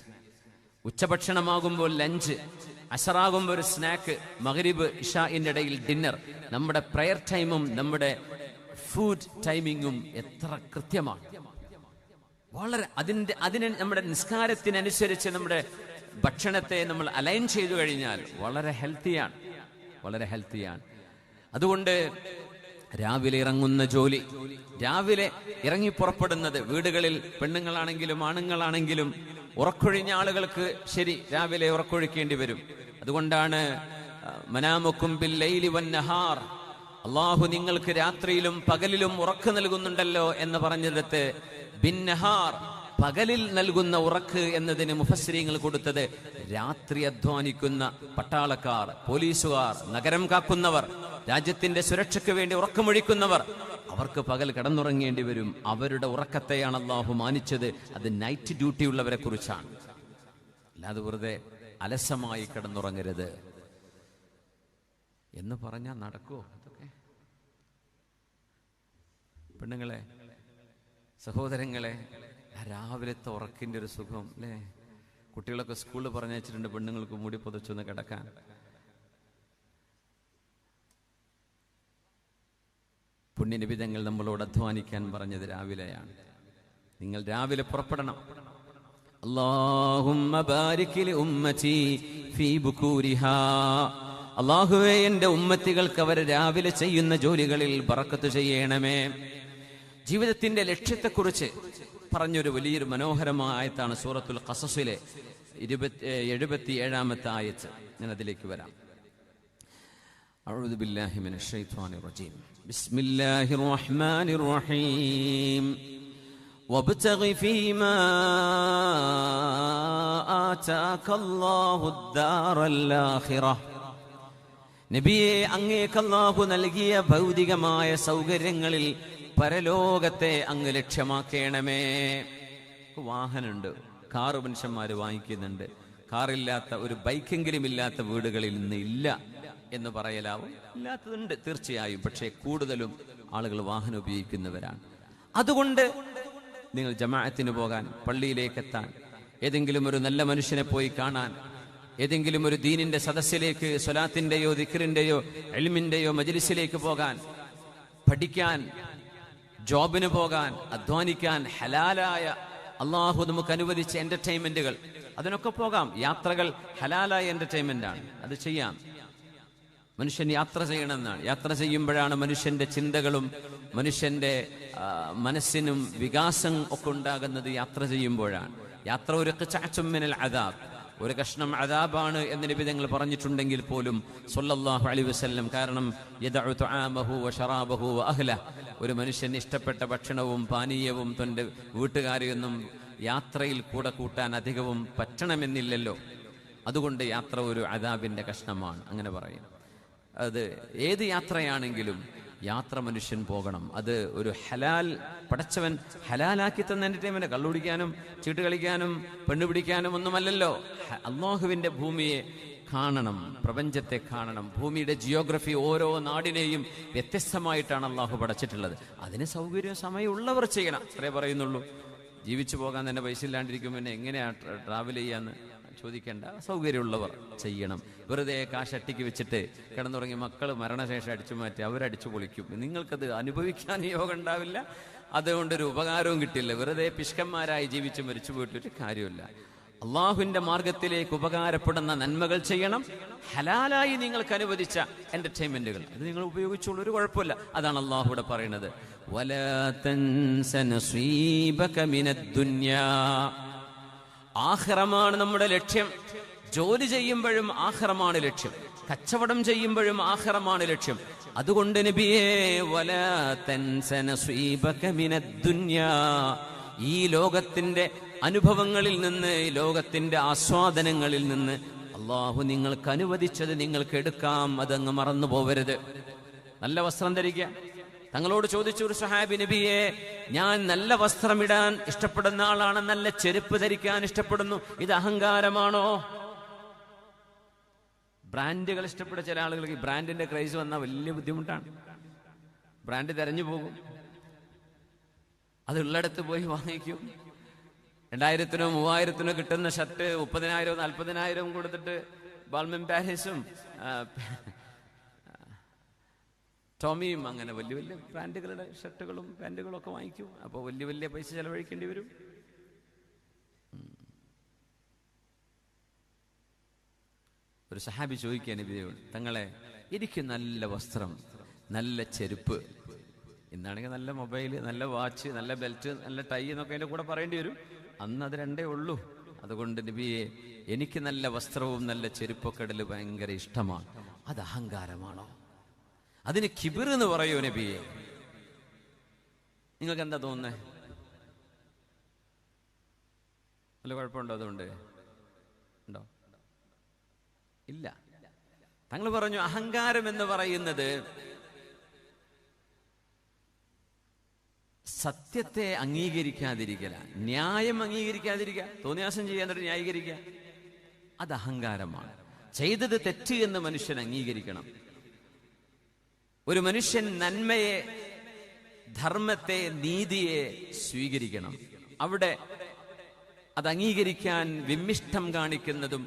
ഉച്ചഭക്ഷണമാകുമ്പോൾ ലഞ്ച്, അസറാകുമ്പോൾ ഒരു സ്നാക്ക്, മഗ്രിബ് ഇശാഇന്റെ ഇടയിൽ ഡിന്നർ. നമ്മുടെ പ്രയർ ടൈമും നമ്മുടെ ഫുഡ് ടൈമിങ്ങും എത്ര കൃത്യമാണ്! വളരെ അതിന് നമ്മുടെ നിസ്കാരത്തിനനുസരിച്ച് നമ്മുടെ ഭക്ഷണത്തെ നമ്മൾ അലൈൻ ചെയ്തു കഴിഞ്ഞാൽ വളരെ ഹെൽത്തിയാണ്, വളരെ ഹെൽത്തിയാണ്. അതുകൊണ്ട് രാവിലെ ഇറങ്ങുന്ന ജോലി, രാവിലെ ഇറങ്ങി പുറപ്പെടുന്നത്, വീടുകളിൽ പെണ്ണുങ്ങളാണെങ്കിലും ആണുങ്ങളാണെങ്കിലും ഉറക്കൊഴിഞ്ഞ ആളുകൾക്ക് ശരി രാവിലെ ഉറക്കൊഴിക്കേണ്ടി വരും. അതുകൊണ്ടാണ് മനാമുക്കും ബിൽ ലൈലി വൻ നഹാർ, അള്ളാഹു നിങ്ങൾക്ക് രാത്രിയിലും പകലിലും ഉറക്ക് നൽകുന്നുണ്ടല്ലോ എന്ന് പറഞ്ഞിടത്ത് ബിൻ നഹാർ, പകലിൽ നൽകുന്ന ഉറക്ക് എന്നതിന് മുഫസ്സിരീങ്ങൾ കൊടുത്തത് രാത്രി അധ്വാനിക്കുന്ന പട്ടാളക്കാർ, പോലീസുകാർ, നഗരം കാക്കുന്നവർ, രാജ്യത്തിന്റെ സുരക്ഷയ്ക്ക് വേണ്ടി ഉറക്കമൊഴിക്കുന്നവർ, അവർക്ക് പകൽ കിടന്നുറങ്ങേണ്ടി വരും. അവരുടെ ഉറക്കത്തെയാണ് അള്ളാഹു മാനിച്ചത്. അത് നൈറ്റ് ഡ്യൂട്ടി ഉള്ളവരെ കുറിച്ചാണ്. അല്ലാതെ വെറുതെ അലസമായി കിടന്നുറങ്ങരുത് എന്ന് പറഞ്ഞാൽ നടക്കുമോ? അതൊക്കെ പെണ്ണുങ്ങളെ, സഹോദരങ്ങളെ, രാവിലത്തെ ഉറക്കിന്റെ ഒരു സുഖം അല്ലേ? കുട്ടികളൊക്കെ സ്കൂളിൽ പറഞ്ഞയച്ചിട്ടുണ്ട് പെണ്ണുങ്ങൾക്ക് മൂടി പുതച്ചൊന്ന് കിടക്കാൻ. പുണ്യനിബിധങ്ങൾ നമ്മളോട് അധ്വാനിക്കാൻ പറഞ്ഞത് രാവിലെയാണ്. നിങ്ങൾ രാവിലെ പുറപ്പെടണം. അല്ലാഹുമ്മ ബാരിക് ലി ഉമ്മതി ഫീ ബുകൂരിഹാ, അല്ലാഹുവേ എൻ്റെ ഉമ്മത്തികൾക്ക് അവർ രാവിലെ ചെയ്യുന്ന ജോലികളിൽ ബറക്കത്ത് ചെയ്യണമേ. ജീവിതത്തിന്റെ ലക്ഷ്യത്തെക്കുറിച്ച് പറഞ്ഞൊരു വലിയൊരു മനോഹരമായ ആയത്താണ് സൂറത്തുൽ ഖസസിലെ 77-ാമത്തെ ആയത്ത്. ഞാൻ അതിലേക്ക് വരാം. أعوذ بالله من الشيطان الرجيم بسم الله الرحمن الرحيم وابتغ فيما آتاك الله الدار الآخرة നബിയെ അങ്ങേക്ക് അല്ലാഹു നൽകിയ ഭൗതികമായ സൗകര്യങ്ങളിൽ പരലോകത്തെ അങ്ങ് ലക്ഷ്യമാക്കണമേ. വാഹനമുണ്ട്, കാറ് മനുഷ്യന്മാര് വാങ്ങിക്കുന്നുണ്ട്. കാറില്ലാത്ത ഒരു ബൈക്കെങ്കിലും ഇല്ലാത്ത വീടുകളിൽ ഇന്ന് ഇല്ല എന്ന് പറയലാവും. ഇല്ലാത്തതുണ്ട് തീർച്ചയായും, പക്ഷേ കൂടുതലും ആളുകൾ വാഹനം ഉപയോഗിക്കുന്നവരാണ്. അതുകൊണ്ട് നിങ്ങൾ ജമാഅത്തിന് പോകാൻ, പള്ളിയിലേക്ക് എത്താൻ, ഏതെങ്കിലും ഒരു നല്ല മനുഷ്യനെ പോയി കാണാൻ, ഏതെങ്കിലും ഒരു ദീനിന്റെ സദസ്സിലേക്ക്, സ്വലാത്തിന്റെയോ ദിക്റിന്റെയോ ഇൽമിന്റെയോ മജ്ലിസിലേക്ക് പോകാൻ, പഠിക്കാൻ, ജോബിന് പോകാൻ, അധ്വാനിക്കാൻ, ഹലാലായ അള്ളാഹു നമുക്ക് അനുവദിച്ച എന്റർടൈൻമെന്റുകൾ, അതിനൊക്കെ പോകാം. യാത്രകൾ ഹലാലായ എന്റർടൈൻമെന്റ് ആണ്, അത് ചെയ്യാം. മനുഷ്യൻ യാത്ര ചെയ്യണമെന്നാണ്. യാത്ര ചെയ്യുമ്പോഴാണ് മനുഷ്യന്റെ ചിന്തകളും മനുഷ്യന്റെ മനസ്സിനും വികാസം ഒക്കെ ഉണ്ടാകുന്നത്. യാത്ര ചെയ്യുമ്പോഴാണ്. യാത്ര ഒരു ഖിത്അത്തും മിനൽ അദാബ്, ഒരു കഷ്ണം അദാബാണ് എന്ന് നബി തങ്ങൾ പറഞ്ഞിട്ടുണ്ടെങ്കിൽ പോലും സ്വല്ലല്ലാഹു അലൈഹി വസല്ലം, കാരണം യദഉ തുആമഹു വശറാബഹു വഅഹ്ലഹു, ഒരു മനുഷ്യൻ ഇഷ്ടപ്പെട്ട ഭക്ഷണവും പാനീയവും തന്റെ വീട്ടുകാരെയൊന്നും യാത്രയിൽ കൂടെ കൂട്ടാൻ അധികവും പറ്റണമെന്നില്ലല്ലോ. അതുകൊണ്ട് യാത്ര ഒരു അദാബിന്റെ കഷ്ണമാണ്, അങ്ങനെ പറയും. അത് ഏത് യാത്രയാണെങ്കിലും യാത്ര മനുഷ്യൻ പോകണം. അത് ഒരു ഹലാൽ, പടച്ചവൻ ഹലാലാക്കി തന്ന എന്റർടൈൻമെന്റ്. കള്ളുപിടിക്കാനും ചീട്ട് കളിക്കാനും പെണ്ണുപിടിക്കാനും ഒന്നുമല്ലല്ലോ. അല്ലാഹുവിന്റെ ഭൂമിയെ കാണണം, പ്രപഞ്ചത്തെ കാണണം. ഭൂമിയുടെ ജിയോഗ്രഫി ഓരോ നാടിനെയും വ്യത്യസ്തമായിട്ടാണ് അള്ളാഹു പടച്ചിട്ടുള്ളത്. അതിന് സൗകര്യം സമയമുള്ളവർ ചെയ്യണം, അത്രേ പറയുന്നുള്ളൂ. ജീവിച്ചു പോകാൻ തന്നെ പൈസ ഇല്ലാണ്ടിരിക്കും, പിന്നെ എങ്ങനെയാ ട്രാവൽ ചെയ്യാന്ന് ചോദിക്കേണ്ട. സൗകര്യമുള്ളവർ ചെയ്യണം. വെറുതെ കാശട്ടിക്ക് വെച്ചിട്ട് കിടന്നുറങ്ങി മക്കൾ മരണശേഷം അടിച്ചു മാറ്റി അവരടിച്ചു പൊളിക്കും. നിങ്ങൾക്കത് അനുഭവിക്കാൻ യോഗം ഉണ്ടാവില്ല, അതുകൊണ്ടൊരു ഉപകാരവും കിട്ടില്ല. വെറുതെ പിഷ്കന്മാരായി ജീവിച്ച് മരിച്ചു പോയിട്ടൊരു കാര്യമില്ല. അള്ളാഹുവിന്റെ മാർഗത്തിലേക്ക് ഉപകാരപ്പെടുന്ന നന്മകൾ ചെയ്യണം. ഹലാലായി നിങ്ങൾക്ക് അനുവദിച്ച എന്റർടൈൻമെന്റുകൾ അത് നിങ്ങൾ ഉപയോഗിച്ചോളൂ, ഒരു കുഴപ്പമില്ല. അതാണ് അള്ളാഹു ഇവിടെ പറയുന്നത്. വലാ തൻസ നസീബക മിനദ് ദുനിയാ. ആഖിറമാണ് നമ്മുടെ ലക്ഷ്യം. ജോലി ചെയ്യുമ്പോഴും ആഖിറമാണ് ലക്ഷ്യം, കച്ചവടം ചെയ്യുമ്പോഴും ആഖിറമാണ് ലക്ഷ്യം. അതുകൊണ്ട് നബിയേ, വലാ തൻസ നസീബക മിനദ് ദുനിയാ, ഈ ലോകത്തിന്റെ അനുഭവങ്ങളിൽ നിന്ന്, ഈ ലോകത്തിന്റെ ആസ്വാദനങ്ങളിൽ നിന്ന് അള്ളാഹു നിങ്ങൾക്ക് അനുവദിച്ചത് നിങ്ങൾക്ക് എടുക്കാം, അതങ്ങ് മറന്നു പോവരുത്. നല്ല വസ്ത്രം ധരിക്കുക. തങ്ങളോട് ചോദിച്ചു ഒരു സ്വഹാബി, നബിയെ, ഞാൻ നല്ല വസ്ത്രമിടാൻ ഇഷ്ടപ്പെടുന്ന ആളാണ്, നല്ല ചെരുപ്പ് ധരിക്കാൻ ഇഷ്ടപ്പെടുന്നു, ഇത് അഹങ്കാരമാണോ? ബ്രാൻഡുകൾ ഇഷ്ടപ്പെടുന്ന ചില ആളുകൾക്ക് ബ്രാൻഡിന്റെ ക്രൈസ് വന്നാൽ വലിയ ബുദ്ധിമുട്ടാണ്. ബ്രാൻഡ് തെരഞ്ഞു പോകും, അതുള്ളിടത്ത് പോയി വാങ്ങിക്കും. 2000-നോ 3000-നോ കിട്ടുന്ന ഷർട്ട് 30,000 40,000 കൊടുത്തിട്ട് ബാൽമൻ പാരീസും ടോമിയും അങ്ങനെ വലിയ വലിയ ബ്രാൻഡുകളുടെ ഷർട്ടുകളും പാൻറ്റുകളും ഒക്കെ വാങ്ങിക്കും. അപ്പോൾ വലിയ വലിയ പൈസ ചെലവഴിക്കേണ്ടി വരും. ഒരു സഹാബി ചോദിക്കാൻ നബിയോട്, തങ്ങളെ, എനിക്ക് നല്ല വസ്ത്രം, നല്ല ചെരുപ്പ്, ഇന്നാണെങ്കിൽ നല്ല മൊബൈൽ, നല്ല വാച്ച്, നല്ല ബെൽറ്റ്, നല്ല ടൈ എന്നൊക്കെ അതിൻ്റെ കൂടെ പറയേണ്ടി വരും. അന്ന് അത് രണ്ടേ ഉള്ളൂ. അതുകൊണ്ട് നബിയെ, എനിക്ക് നല്ല വസ്ത്രവും നല്ല ചെരുപ്പൊക്കെ ഇടൽ ഭയങ്കര ഇഷ്ടമാണ്, അത് അഹങ്കാരമാണോ? അതിന് കിബിർ എന്ന് പറയൂ നബിയെ? നിങ്ങൾക്ക് എന്താ തോന്നുന്നത്? വല്ല കുഴപ്പമുണ്ടോ? അതുകൊണ്ട് ഉണ്ടോ? ഇല്ല. തങ്ങൾ പറഞ്ഞു, അഹങ്കാരം എന്ന് പറയുന്നത് സത്യത്തെ അംഗീകരിക്കാതിരിക്കല, ന്യായം അംഗീകരിക്കാതിരിക്കുക, തോന്നിയാസം ചെയ്യാൻ തൊട്ട് ന്യായീകരിക്കുക, അത് അഹങ്കാരമാണ്. ചെയ്തത് തെറ്റ് എന്ന് മനുഷ്യൻ അംഗീകരിക്കണം. ഒരു മനുഷ്യൻ നന്മയെ, ധർമ്മത്തെ, നീതിയെ സ്വീകരിക്കണം. അവിടെ അത് അംഗീകരിക്കാൻ വിമ്മിഷ്ടം കാണിക്കുന്നതും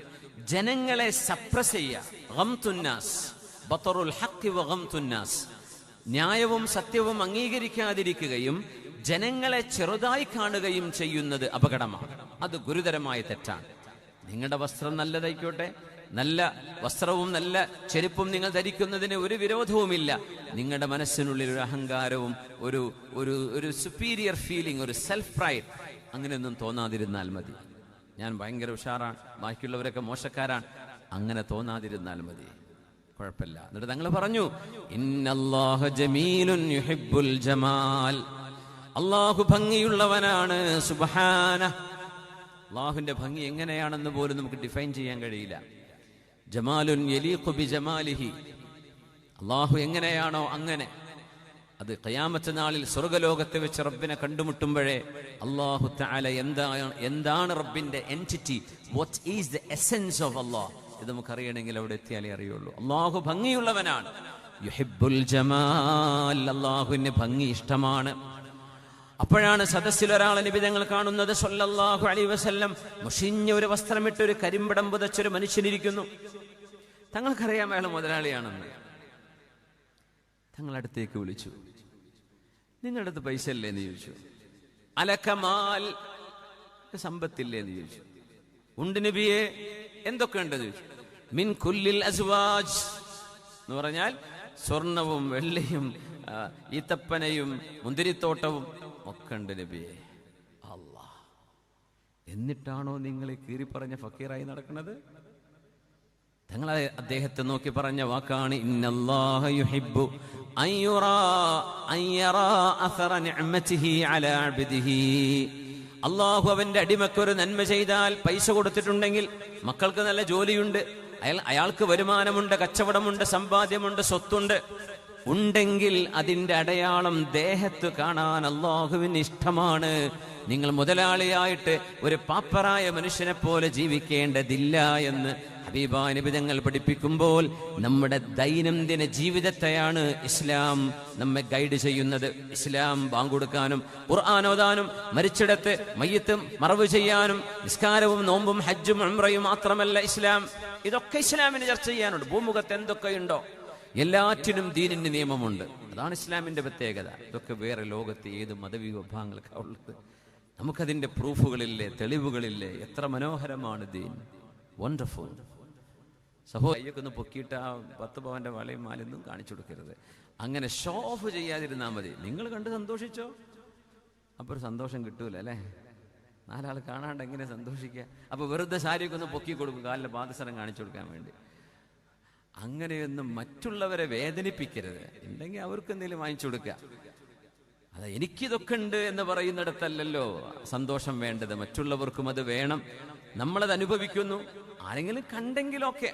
ജനങ്ങളെ സപ്രസ് ചെയ്യുക, ഗംതുന്നാസ്, ബതറുൽ ഹഖ് വ ഗംതുന്നാസ്, ന്യായവും സത്യവും അംഗീകരിക്കാതിരിക്കുകയും ജനങ്ങളെ ചെറുതായി കാണുകയും ചെയ്യുന്നത് അപകടമാണ്. അത് ഗുരുതരമായ തെറ്റാണ്. നിങ്ങളുടെ വസ്ത്രം നല്ലതായിക്കോട്ടെ, നല്ല വസ്ത്രവും നല്ല ചെരുപ്പും നിങ്ങൾ ധരിക്കുന്നതിന് ഒരു വിരോധവുമില്ല. നിങ്ങളുടെ മനസ്സിനുള്ളിൽ ഒരു അഹങ്കാരവും ഒരു ഒരു ഒരു സുപ്പീരിയർ ഫീലിംഗ്, ഒരു സെൽഫ് പ്രൈഡ്, അങ്ങനെയൊന്നും തോന്നാതിരുന്നാൽ മതി. ഞാൻ ഭയങ്കര ഉഷാറാണ്, ബാക്കിയുള്ളവരൊക്കെ മോശക്കാരാണ്, അങ്ങനെ തോന്നാതിരുന്നാൽ മതി. കുഴപ്പമില്ല. എന്നിട്ട് തങ്ങൾ പറഞ്ഞു, ഇന്നല്ലാഹ ജമീലുൻ യുഹിബ്ബുൽ ജമാൽ, അല്ലാഹു ഭംഗിയുള്ളവനാണ്. സുബ്ഹാനഹ്, അല്ലാഹുവിന്റെ ഭംഗി എങ്ങനെയാണെന്ന് പോലും നമുക്ക് ഡിഫൈൻ ചെയ്യാൻ കഴിയില്ല. ജമാലുൻ യലീഖു ബി ജമാലിഹി, അല്ലാഹു എങ്ങനെയാണോ അങ്ങനെ. അത് ഖിയാമത്ത് നാളിൽ സ്വർഗ്ഗലോകത്ത് വെച്ച് റബ്ബിനെ കണ്ടുമുട്ടുമ്പോഴേ അല്ലാഹു തആല എന്താണ് റബ്ബിന്റെ entity, what is the essence of Allah, ഇത് നമുക്കറിയണമെങ്കിൽ അവിടെ എത്തിയാലേ അറിയുള്ളൂ. അല്ലാഹു ഭംഗിയുള്ളവനാണ്. യുഹിബ്ബുൽ ജമാൽ, അല്ലാഹുവിന് ഭംഗി ഇഷ്ടമാണ്. അപ്പോഴാണ് സദസ്സിൽ ഒരാളെ നബി തങ്ങൾ കാണുന്നത് സ്വല്ലല്ലാഹു അലൈഹി വസല്ലം മുഷിഞ്ഞ ഒരു വസ്ത്രമിട്ട് ഒരു കരിമ്പടം പുതച്ചൊരു മനുഷ്യനിരിക്കുന്നു. തങ്ങൾക്കറിയാം അയാൾ മുതലാളിയാണെന്ന്. തങ്ങളടുത്തേക്ക് വിളിച്ചു, നിങ്ങളുടെ അടുത്ത് പൈസ ഇല്ലേ എന്ന് ചോദിച്ചു. അലക്കമാൽ, സമ്പത്തില്ലേ എന്ന് ചോദിച്ചു. ഉണ്ട് നബിയെ, എന്തൊക്കെ ഉണ്ടെന്ന് ചോദിച്ചു. മിൻ കുല്ലിൽ അസ്വാജ് എന്ന് പറഞ്ഞാൽ സ്വർണവും വെള്ളിയും ഈത്തപ്പനയും മുന്തിരിത്തോട്ടവും ഒക്കെ ഉണ്ട് നബിയെ. അല്ലാഹ്, എന്നിട്ടാണോ നിങ്ങൾ കീറി പറഞ്ഞ ഫക്കീറായി നടക്കുന്നത്? തങ്ങൾ അദ്ദേഹത്തെ നോക്കി പറഞ്ഞ വാക്കാണ്, ഇന്നല്ലാഹ യുഹിബ്ബു അയ്യറാ അസറ നിഅമതിഹി അലാ അബ്ദിഹി. അല്ലാഹു അവന്റെ അടിമക്ക് ഒരു നന്മ ചെയ്താൽ, പൈസ കൊടുത്തിട്ടുണ്ടെങ്കിൽ, മക്കൾക്ക് നല്ല ജോലിയുണ്ട്, അയാൾക്ക് വരുമാനമുണ്ട്, കച്ചവടമുണ്ട്, സമ്പാദ്യമുണ്ട്, സ്വത്തുണ്ട് ഉണ്ടെങ്കിൽ അതിന്റെ അടയാളം ദേഹത്ത് കാണാൻ അല്ലാഹുവിന് ഇഷ്ടമാണ്. നിങ്ങൾ മുതലാളിയായിട്ട് ഒരു പാപ്പറായ മനുഷ്യനെ പോലെ ജീവിക്കേണ്ടതില്ല എന്ന് ഹബീബായ നബി തങ്ങൾ പഠിപ്പിക്കുമ്പോൾ നമ്മുടെ ദൈനംദിന ജീവിതത്തെയാണ് ഇസ്ലാം നമ്മെ ഗൈഡ് ചെയ്യുന്നത്. ഇസ്ലാം ബാങ്ക് കൊടുക്കാനും ഖുർആൻ ഓതാനും മരിച്ചിടത്ത് മയ്യിത്ത് മറവ് ചെയ്യാനും നിസ്കാരവും നോമ്പും ഹജ്ജും ഉംറയും മാത്രമല്ല ഇസ്ലാം. ഇതൊക്കെ ഇസ്ലാമിന് ചർച്ച ചെയ്യാനുണ്ട്. ഭൂമുഖത്ത് എന്തൊക്കെയുണ്ടോ എല്ലാറ്റിനും ദീനിന് നിയമമുണ്ട്. അതാണ് ഇസ്ലാമിന്റെ പ്രത്യേകത. ഇതൊക്കെ വേറെ ലോകത്ത് ഏത് മതവിഭാഗങ്ങൾക്കാണ് ഉള്ളത്. നമുക്കതിന്റെ പ്രൂഫുകളില്ലേ, തെളിവുകളില്ലേ. എത്ര മനോഹരമാണ് ദീൻ, വണ്ടർഫുൾ. സഹോദരിയൊക്കെ പൊക്കിയിട്ട് ആ 10 പവന്റെ വളയും മാലൊന്നും കാണിച്ചു കൊടുക്കരുത്. അങ്ങനെ ഷോ ഓഫ് ചെയ്യാതിരുന്നാൽ മതി. നിങ്ങൾ കണ്ട് സന്തോഷിച്ചോ, അപ്പോൾ ഒരു സന്തോഷം കിട്ടൂല അല്ലേ? 4 ആൾ കാണാണ്ട് എങ്ങനെ സന്തോഷിക്കുക? അപ്പൊ വെറുതെ സാരിയൊക്കെ ഒന്ന് പൊക്കി കൊടുക്കും, കാലിലെ പാദസരം കാണിച്ചു കൊടുക്കാൻ വേണ്ടി. അങ്ങനെയൊന്നും മറ്റുള്ളവരെ വേദനിപ്പിക്കരുത്. ഉണ്ടെങ്കിൽ അവർക്ക് എന്തെങ്കിലും വാങ്ങിച്ചു കൊടുക്കുക. അത് എനിക്കിതൊക്കെ ഉണ്ട് എന്ന് പറയുന്നിടത്തല്ലല്ലോ സന്തോഷം വേണ്ടത്. മറ്റുള്ളവർക്കും അത് വേണം. നമ്മളത് അനുഭവിക്കുന്നു. ആരെങ്കിലും കണ്ടെങ്കിലൊക്കെ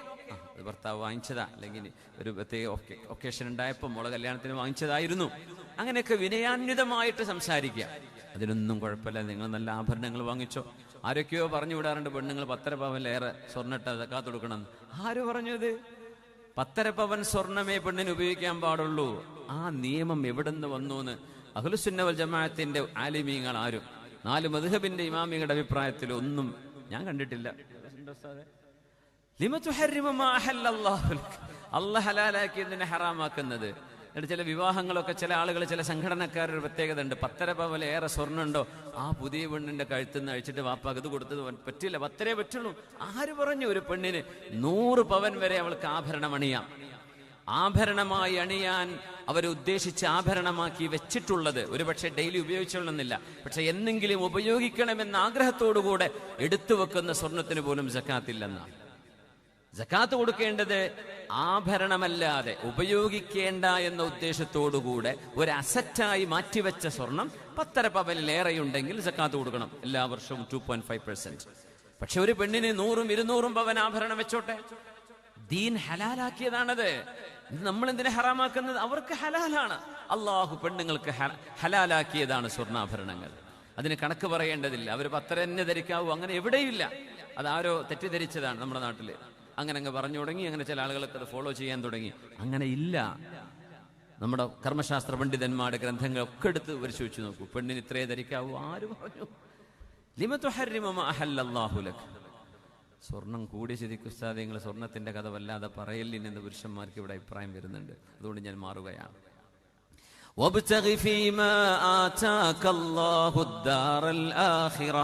അത് ഭർത്താവ് വാങ്ങിച്ചതാ, അല്ലെങ്കിൽ ഒരു പ്രത്യേക ഒക്കേഷൻ ഉണ്ടായപ്പോൾ മോളെ കല്യാണത്തിന് വാങ്ങിച്ചതായിരുന്നു, അങ്ങനെയൊക്കെ വിനയാന്വിതമായിട്ട് സംസാരിക്കുക. അതിനൊന്നും കുഴപ്പമില്ല. നിങ്ങൾ നല്ല ആഭരണങ്ങൾ വാങ്ങിച്ചോ. ആരൊക്കെയോ പറഞ്ഞു വിടാറുണ്ട്, പെണ്ണുങ്ങൾ 10 പവനിലേറെ സ്വർണ്ണിട്ട് സക്കാത്ത് കൊടുക്കണം. ആര് പറഞ്ഞത്? 10 പവൻ സ്വർണമേ പെണ്ണിന് ഉപയോഗിക്കാൻ പാടുള്ളൂ. ആ നിയമം എവിടെ നിന്ന് വന്നു എന്ന് അഹ്ലുസുന്ന വൽ ജമാഅത്തിന്റെ ആലിമീങ്ങൾ ആരും 4 മദ്ഹബിന്റെ ഇമാമികളുടെ അഭിപ്രായത്തിൽ ഒന്നും ഞാൻ കണ്ടിട്ടില്ല. അല്ലാഹ് ഹലാലാക്കിയതിനെ ഹറാമാക്കുന്നത്. എന്നിട്ട് ചില വിവാഹങ്ങളൊക്കെ ചില ആളുകൾ, ചില സംഘടനക്കാരുടെ പ്രത്യേകത ഉണ്ട്. 10 പവനിലേറെ സ്വർണ്ണുണ്ടോ ആ പുതിയ പെണ്ണിന്റെ കഴുത്തുനിന്ന് അഴിച്ചിട്ട് വാപ്പാക്ക് ഇത് കൊടുത്തത് പറ്റില്ല, 10 പറ്റുള്ളൂ. ആര് പറഞ്ഞു ഒരു പെണ്ണിന് 100 പവൻ വരെ അവൾക്ക് ആഭരണം അണിയാം? ആഭരണമായി അണിയാൻ അവരുദ്ദേശിച്ച ആഭരണമാക്കി വെച്ചിട്ടുള്ളത് ഒരുപക്ഷെ ഡെയിലി ഉപയോഗിച്ചോളുന്നില്ല, പക്ഷെ എന്നെങ്കിലും ഉപയോഗിക്കണമെന്ന ആഗ്രഹത്തോടുകൂടെ എടുത്തു വെക്കുന്ന സ്വർണത്തിന് പോലും സക്കാത്തില്ലെന്നാണ്. സക്കാത്ത് കൊടുക്കേണ്ടത് ആഭരണമല്ലാതെ ഉപയോഗിക്കേണ്ട എന്ന ഉദ്ദേശത്തോടുകൂടെ ഒരു അസറ്റായി മാറ്റിവെച്ച സ്വർണം 10 പവനിലേറെയുണ്ടെങ്കിൽ സക്കാത്ത് കൊടുക്കണം എല്ലാ വർഷവും 2.5%. പക്ഷെ ഒരു പെണ്ണിന് 100ഉം 200ഉം പവൻ ആഭരണം വെച്ചോട്ടെ, ദീൻ ഹലാലാക്കിയതാണത്. നമ്മൾ എന്തിനെ ഹറാമാക്കുന്നത്? അവർക്ക് ഹലാലാണ്. അള്ളാഹു പെണ്ണുങ്ങൾക്ക് ഹലാലാക്കിയതാണ് സ്വർണ്ണാഭരണങ്ങൾ. അതിന് കണക്ക് പറയേണ്ടതില്ല. അവർ 10 തന്നെ ധരിക്കാവൂ, അങ്ങനെ എവിടെയില്ല. അതാരോ തെറ്റിദ്ധരിച്ചതാണ് നമ്മുടെ നാട്ടില്. അങ്ങനെ അങ്ങ് പറഞ്ഞു തുടങ്ങി. അങ്ങനെ ചില ആളുകളൊക്കെ അത് ഫോളോ ചെയ്യാൻ തുടങ്ങി. അങ്ങനെ ഇല്ല. നമ്മുടെ കർമ്മശാസ്ത്ര പണ്ഡിതന്മാരുടെ ഗ്രന്ഥങ്ങളൊക്കെ എടുത്ത് പരിശോധിച്ച് നോക്കൂ. പെണ്ണിന് ഇത്രേ ധരിക്കാവൂ. ആര് പറഞ്ഞു? ലിമ തുഹർരിമു മാ അഹല്ലല്ലാഹു ലക്. സ്വർണം കൂടിയ സ്ഥിതിക്ക് ഉസ്താദേ നിങ്ങൾ സ്വർണത്തിന്റെ കഥ വല്ലാതെ പറയലിനെന്ന് പുരുഷന്മാർക്ക് ഇവിടെ അഭിപ്രായം വരുന്നുണ്ട്. അതുകൊണ്ട് ഞാൻ മാറുകയാണ്. വബ്തഗി ഫീമാ ആതാകല്ലാഹു അദ്ദാറൽ ആഖിറ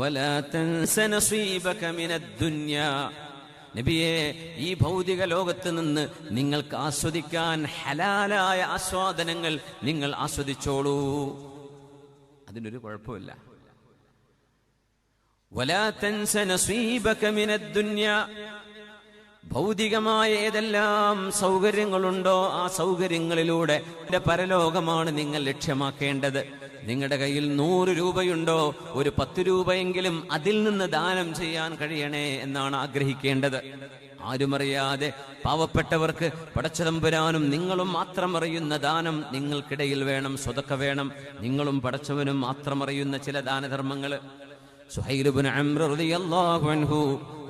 വലാ തൻസ നസീബക മിനദ് ദുനിയാ. നബിയെ, ഈ ഭൗതിക ലോകത്ത് നിന്ന് നിങ്ങൾക്ക് ആസ്വദിക്കാൻ ഹലാലായ ആസ്വാദനങ്ങൾ നിങ്ങൾ ആസ്വദിച്ചോളൂ. അതിനൊരു കുഴപ്പമില്ല. വലാ തൻസ നസീബക മിനദ് ദുനിയാ. ഭൗതികമായ ഏതെല്ലാം സൗകര്യങ്ങളുണ്ടോ ആ സൗകര്യങ്ങളിലൂടെ പരലോകമാണ് നിങ്ങൾ ലക്ഷ്യമാക്കേണ്ടത്. നിങ്ങളുടെ കയ്യിൽ 100 രൂപയുണ്ടോ, ഒരു 10 രൂപയെങ്കിലും അതിൽ നിന്ന് ദാനം ചെയ്യാൻ കഴിയണേ എന്നാണ് ആഗ്രഹിക്കേണ്ടത്. ആരുമറിയാതെ പാവപ്പെട്ടവർക്ക് പടച്ചതമ്പുരാനും നിങ്ങളും മാത്രം അറിയുന്ന ദാനം നിങ്ങൾക്കിടയിൽ വേണം, സ്വതക്ക വേണം. നിങ്ങളും പടച്ചവനും മാത്രം അറിയുന്ന ചില ദാനധർമ്മങ്ങൾ. സുഹൈൽ ഇബ്നു അംർ റളിയല്ലാഹു അൻഹു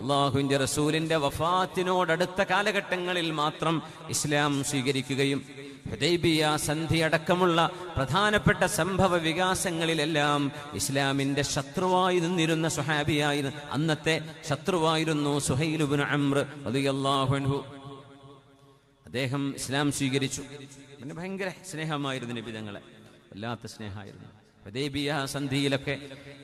അല്ലാഹുവിന്റെ റസൂലിന്റെ വഫാത്തിനോടടുത്ത കാലഘട്ടങ്ങളിൽ മാത്രം ഇസ്ലാം സ്വീകരിക്കുകയും ഹുദൈബിയ സന്ധി അടക്കമുള്ള പ്രധാനപ്പെട്ട സംഭവ വികാസങ്ങളിലെല്ലാം ഇസ്ലാമിന്റെ ശത്രുവായി നിന്നിരുന്ന സ്വഹാബിയായി, അന്നത്തെ ശത്രുവായിരുന്നു സുഹൈൽ ഇബ്നു അംർ റളിയല്ലാഹു അൻഹു. അദ്ദേഹം ഇസ്ലാം സ്വീകരിച്ചു. പിന്നെ ഭയങ്കര സ്നേഹമായിരുന്നു നബി തങ്ങളെ, വല്ലാത്ത സ്നേഹമായിരുന്നു. ഹുദൈബിയ സന്ധിയിലൊക്കെ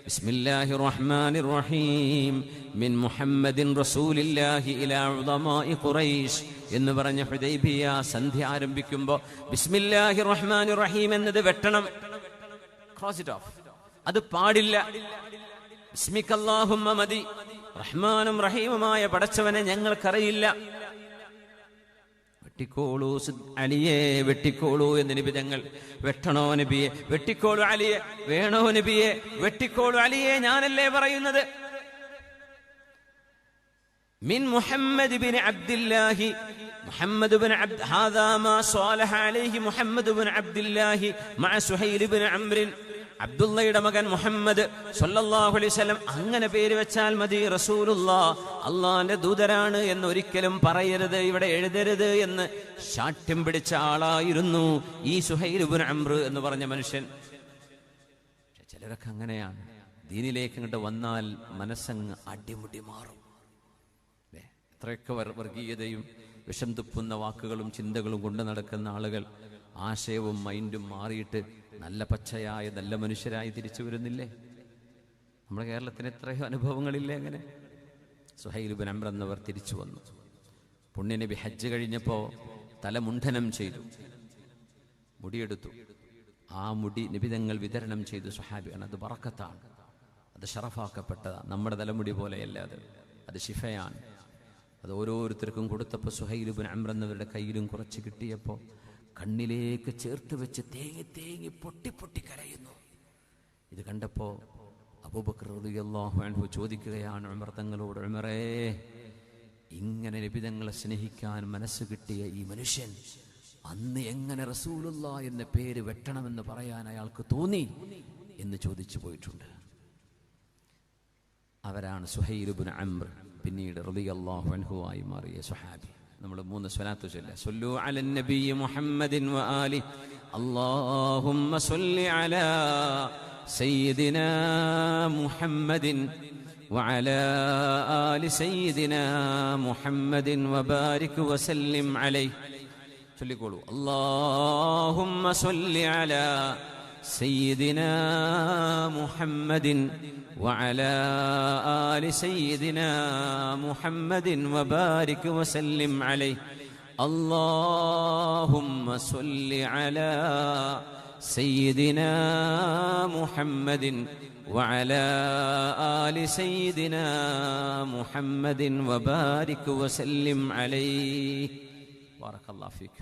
ബിസ്മില്ലാഹിർ റഹ്മാനിർ റഹീം മിൻ മുഹമ്മദിൻ റസൂലില്ലാഹി ഇലാ ഉളമാഇ ഖുറൈശ് എന്ന് പറഞ്ഞ ഹുദൈബിയ സന്ധി ആരംഭിക്കുമ്പോൾ ബിസ്മില്ലാഹിർ റഹ്മാനിർ റഹീം എന്നത് വെട്ടണം, ക്രോസ് ഇറ്റ് ഓഫ്. അത് പാടില്ല. ബിസ്മിക്കല്ലാഹുമ്മ മദി, റഹ്മാനും റഹീമുമായ പടച്ചവനെ ഞങ്ങൾക്കറിയില്ല, വെട്ടിക്കോളൂ അലിയെ, വെട്ടിക്കോളൂ എന്ന് നബി തങ്ങൾ. വെട്ടണോ നബിയെ? വെട്ടിക്കോളൂ അലിയെ. വേണോ നബിയെ? വെട്ടിക്കോളൂ അലിയെ, ഞാനല്ലേ പറയുന്നത്. മിൻ മുഹമ്മദ് ബിൻ അബ്ദില്ലാഹി, മുഹമ്മദ് ബിൻ അബ്ദ്, ഹാദാ മാ സ്വലഹ അലൈഹി മുഹമ്മദ് ബിൻ അബ്ദില്ലാഹി മഅ സുഹൈൽ ബിൻ അംർ, അബ്ദുള്ളയുടെ മകൻ മുഹമ്മദ് സല്ലല്ലാഹു അലൈഹി വസല്ലം. അങ്ങനെ പേര് വെച്ചാൽ മതി. റസൂലുള്ളാഹ് അള്ളാന്റെ ദൂതരാണ് എന്ന് ഒരിക്കലും പറയരുത്, ഇവിടെ എഴുതരുത് എന്ന് ശാഠ്യം പിടിച്ച ആളായിരുന്നു ഈ സുഹൈൽ ഇബ്നു അംർ എന്ന് പറഞ്ഞ മനുഷ്യൻ. ചിലരൊക്കെ അങ്ങനെയാണ്, ദീനിലേക്ക് ഇങ്ങോട്ട് വന്നാൽ മനസ്സങ്ങ് അടിമുടി മാറും. എത്രയൊക്കെ വർഗീയതയും വിഷം തുപ്പുന്ന വാക്കുകളും ചിന്തകളും കൊണ്ടു നടക്കുന്ന ആളുകൾ ആശയവും മൈൻഡും മാറിയിട്ട് നല്ല പച്ചയായ നല്ല മനുഷ്യരായി തിരിച്ചു വരുന്നില്ലേ? നമ്മുടെ കേരളത്തിന് എത്രയോ അനുഭവങ്ങളില്ലേ അങ്ങനെ? സുഹൈൽ ഇബ്നു അംർ എന്നവർ തിരിച്ചു വന്നു. പുണ്യനബി ഹജ്ജ് കഴിഞ്ഞപ്പോൾ തലമുണ്ഡനം ചെയ്തു, മുടിയെടുത്തു. ആ മുടി നിബിതങ്ങൾ വിതരണം ചെയ്തു സ്വഹാബിയാണ്. അത് ബറക്കത്താണ്, അത് ഷറഫാക്കപ്പെട്ടതാണ്. നമ്മുടെ തലമുടി പോലെയല്ല അത് ശിഫയാണ്. അത് ഓരോരുത്തർക്കും കൊടുത്തപ്പോൾ സുഹൈൽ ഇബ്നു അംർ എന്നവരുടെ കയ്യിലും കുറച്ച് കിട്ടിയപ്പോൾ കണ്ണിലേക്ക് ചേർത്ത് വെച്ച് തേങ്ങി തേങ്ങി പൊട്ടി പൊട്ടി കരയുന്നു. ഇത് കണ്ടപ്പോൾ അബൂബക്കർ റളിയല്ലാഹു അൻഹു ചോദിക്കുകയാണ് ഉമർ തങ്ങളോട്, ഉമറേ, ഇങ്ങനെ നബി തങ്ങളെ സ്നേഹിക്കാൻ മനസ്സ് കിട്ടിയ ഈ മനുഷ്യൻ അന്ന് എങ്ങനെ റസൂലുള്ളാഹ് എന്ന പേര് വെട്ടണമെന്ന് പറയാൻ അയാൾക്ക് തോന്നി എന്ന് ചോദിച്ചു പോയിട്ടുണ്ട്. അവരാണ് സുഹൈൽ ഇബ്നു അംർ, പിന്നീട് റളിയല്ലാഹു അൻഹു ആയി മാറിയ സ്വഹാബി. നമ്മൾ 3 സ്വലാത്ത് ചൊല്ലുക. സ്വല്ലു അലൻ നബി മുഹമ്മദിൻ വ ആലി, അല്ലാഹുമ്മ സ്വല്ലി അലാ സയ്യിദിനാ മുഹമ്മദിൻ വ അലാ ആലി സയ്യിദിനാ മുഹമ്മദിൻ വ ബാരിക് വ സല്ലിം അലൈഹി. ചൊല്ലിക്കോളൂ. അല്ലാഹുമ്മ സ്വല്ലി അലാ സയ്യിദിനാ മുഹമ്മദിൻ وعلى آل سيدنا محمد وبارك وسلم عليه. اللهم صل على سيدنا محمد وعلى آل سيدنا محمد وبارك وسلم عليه. بارك الله فيك.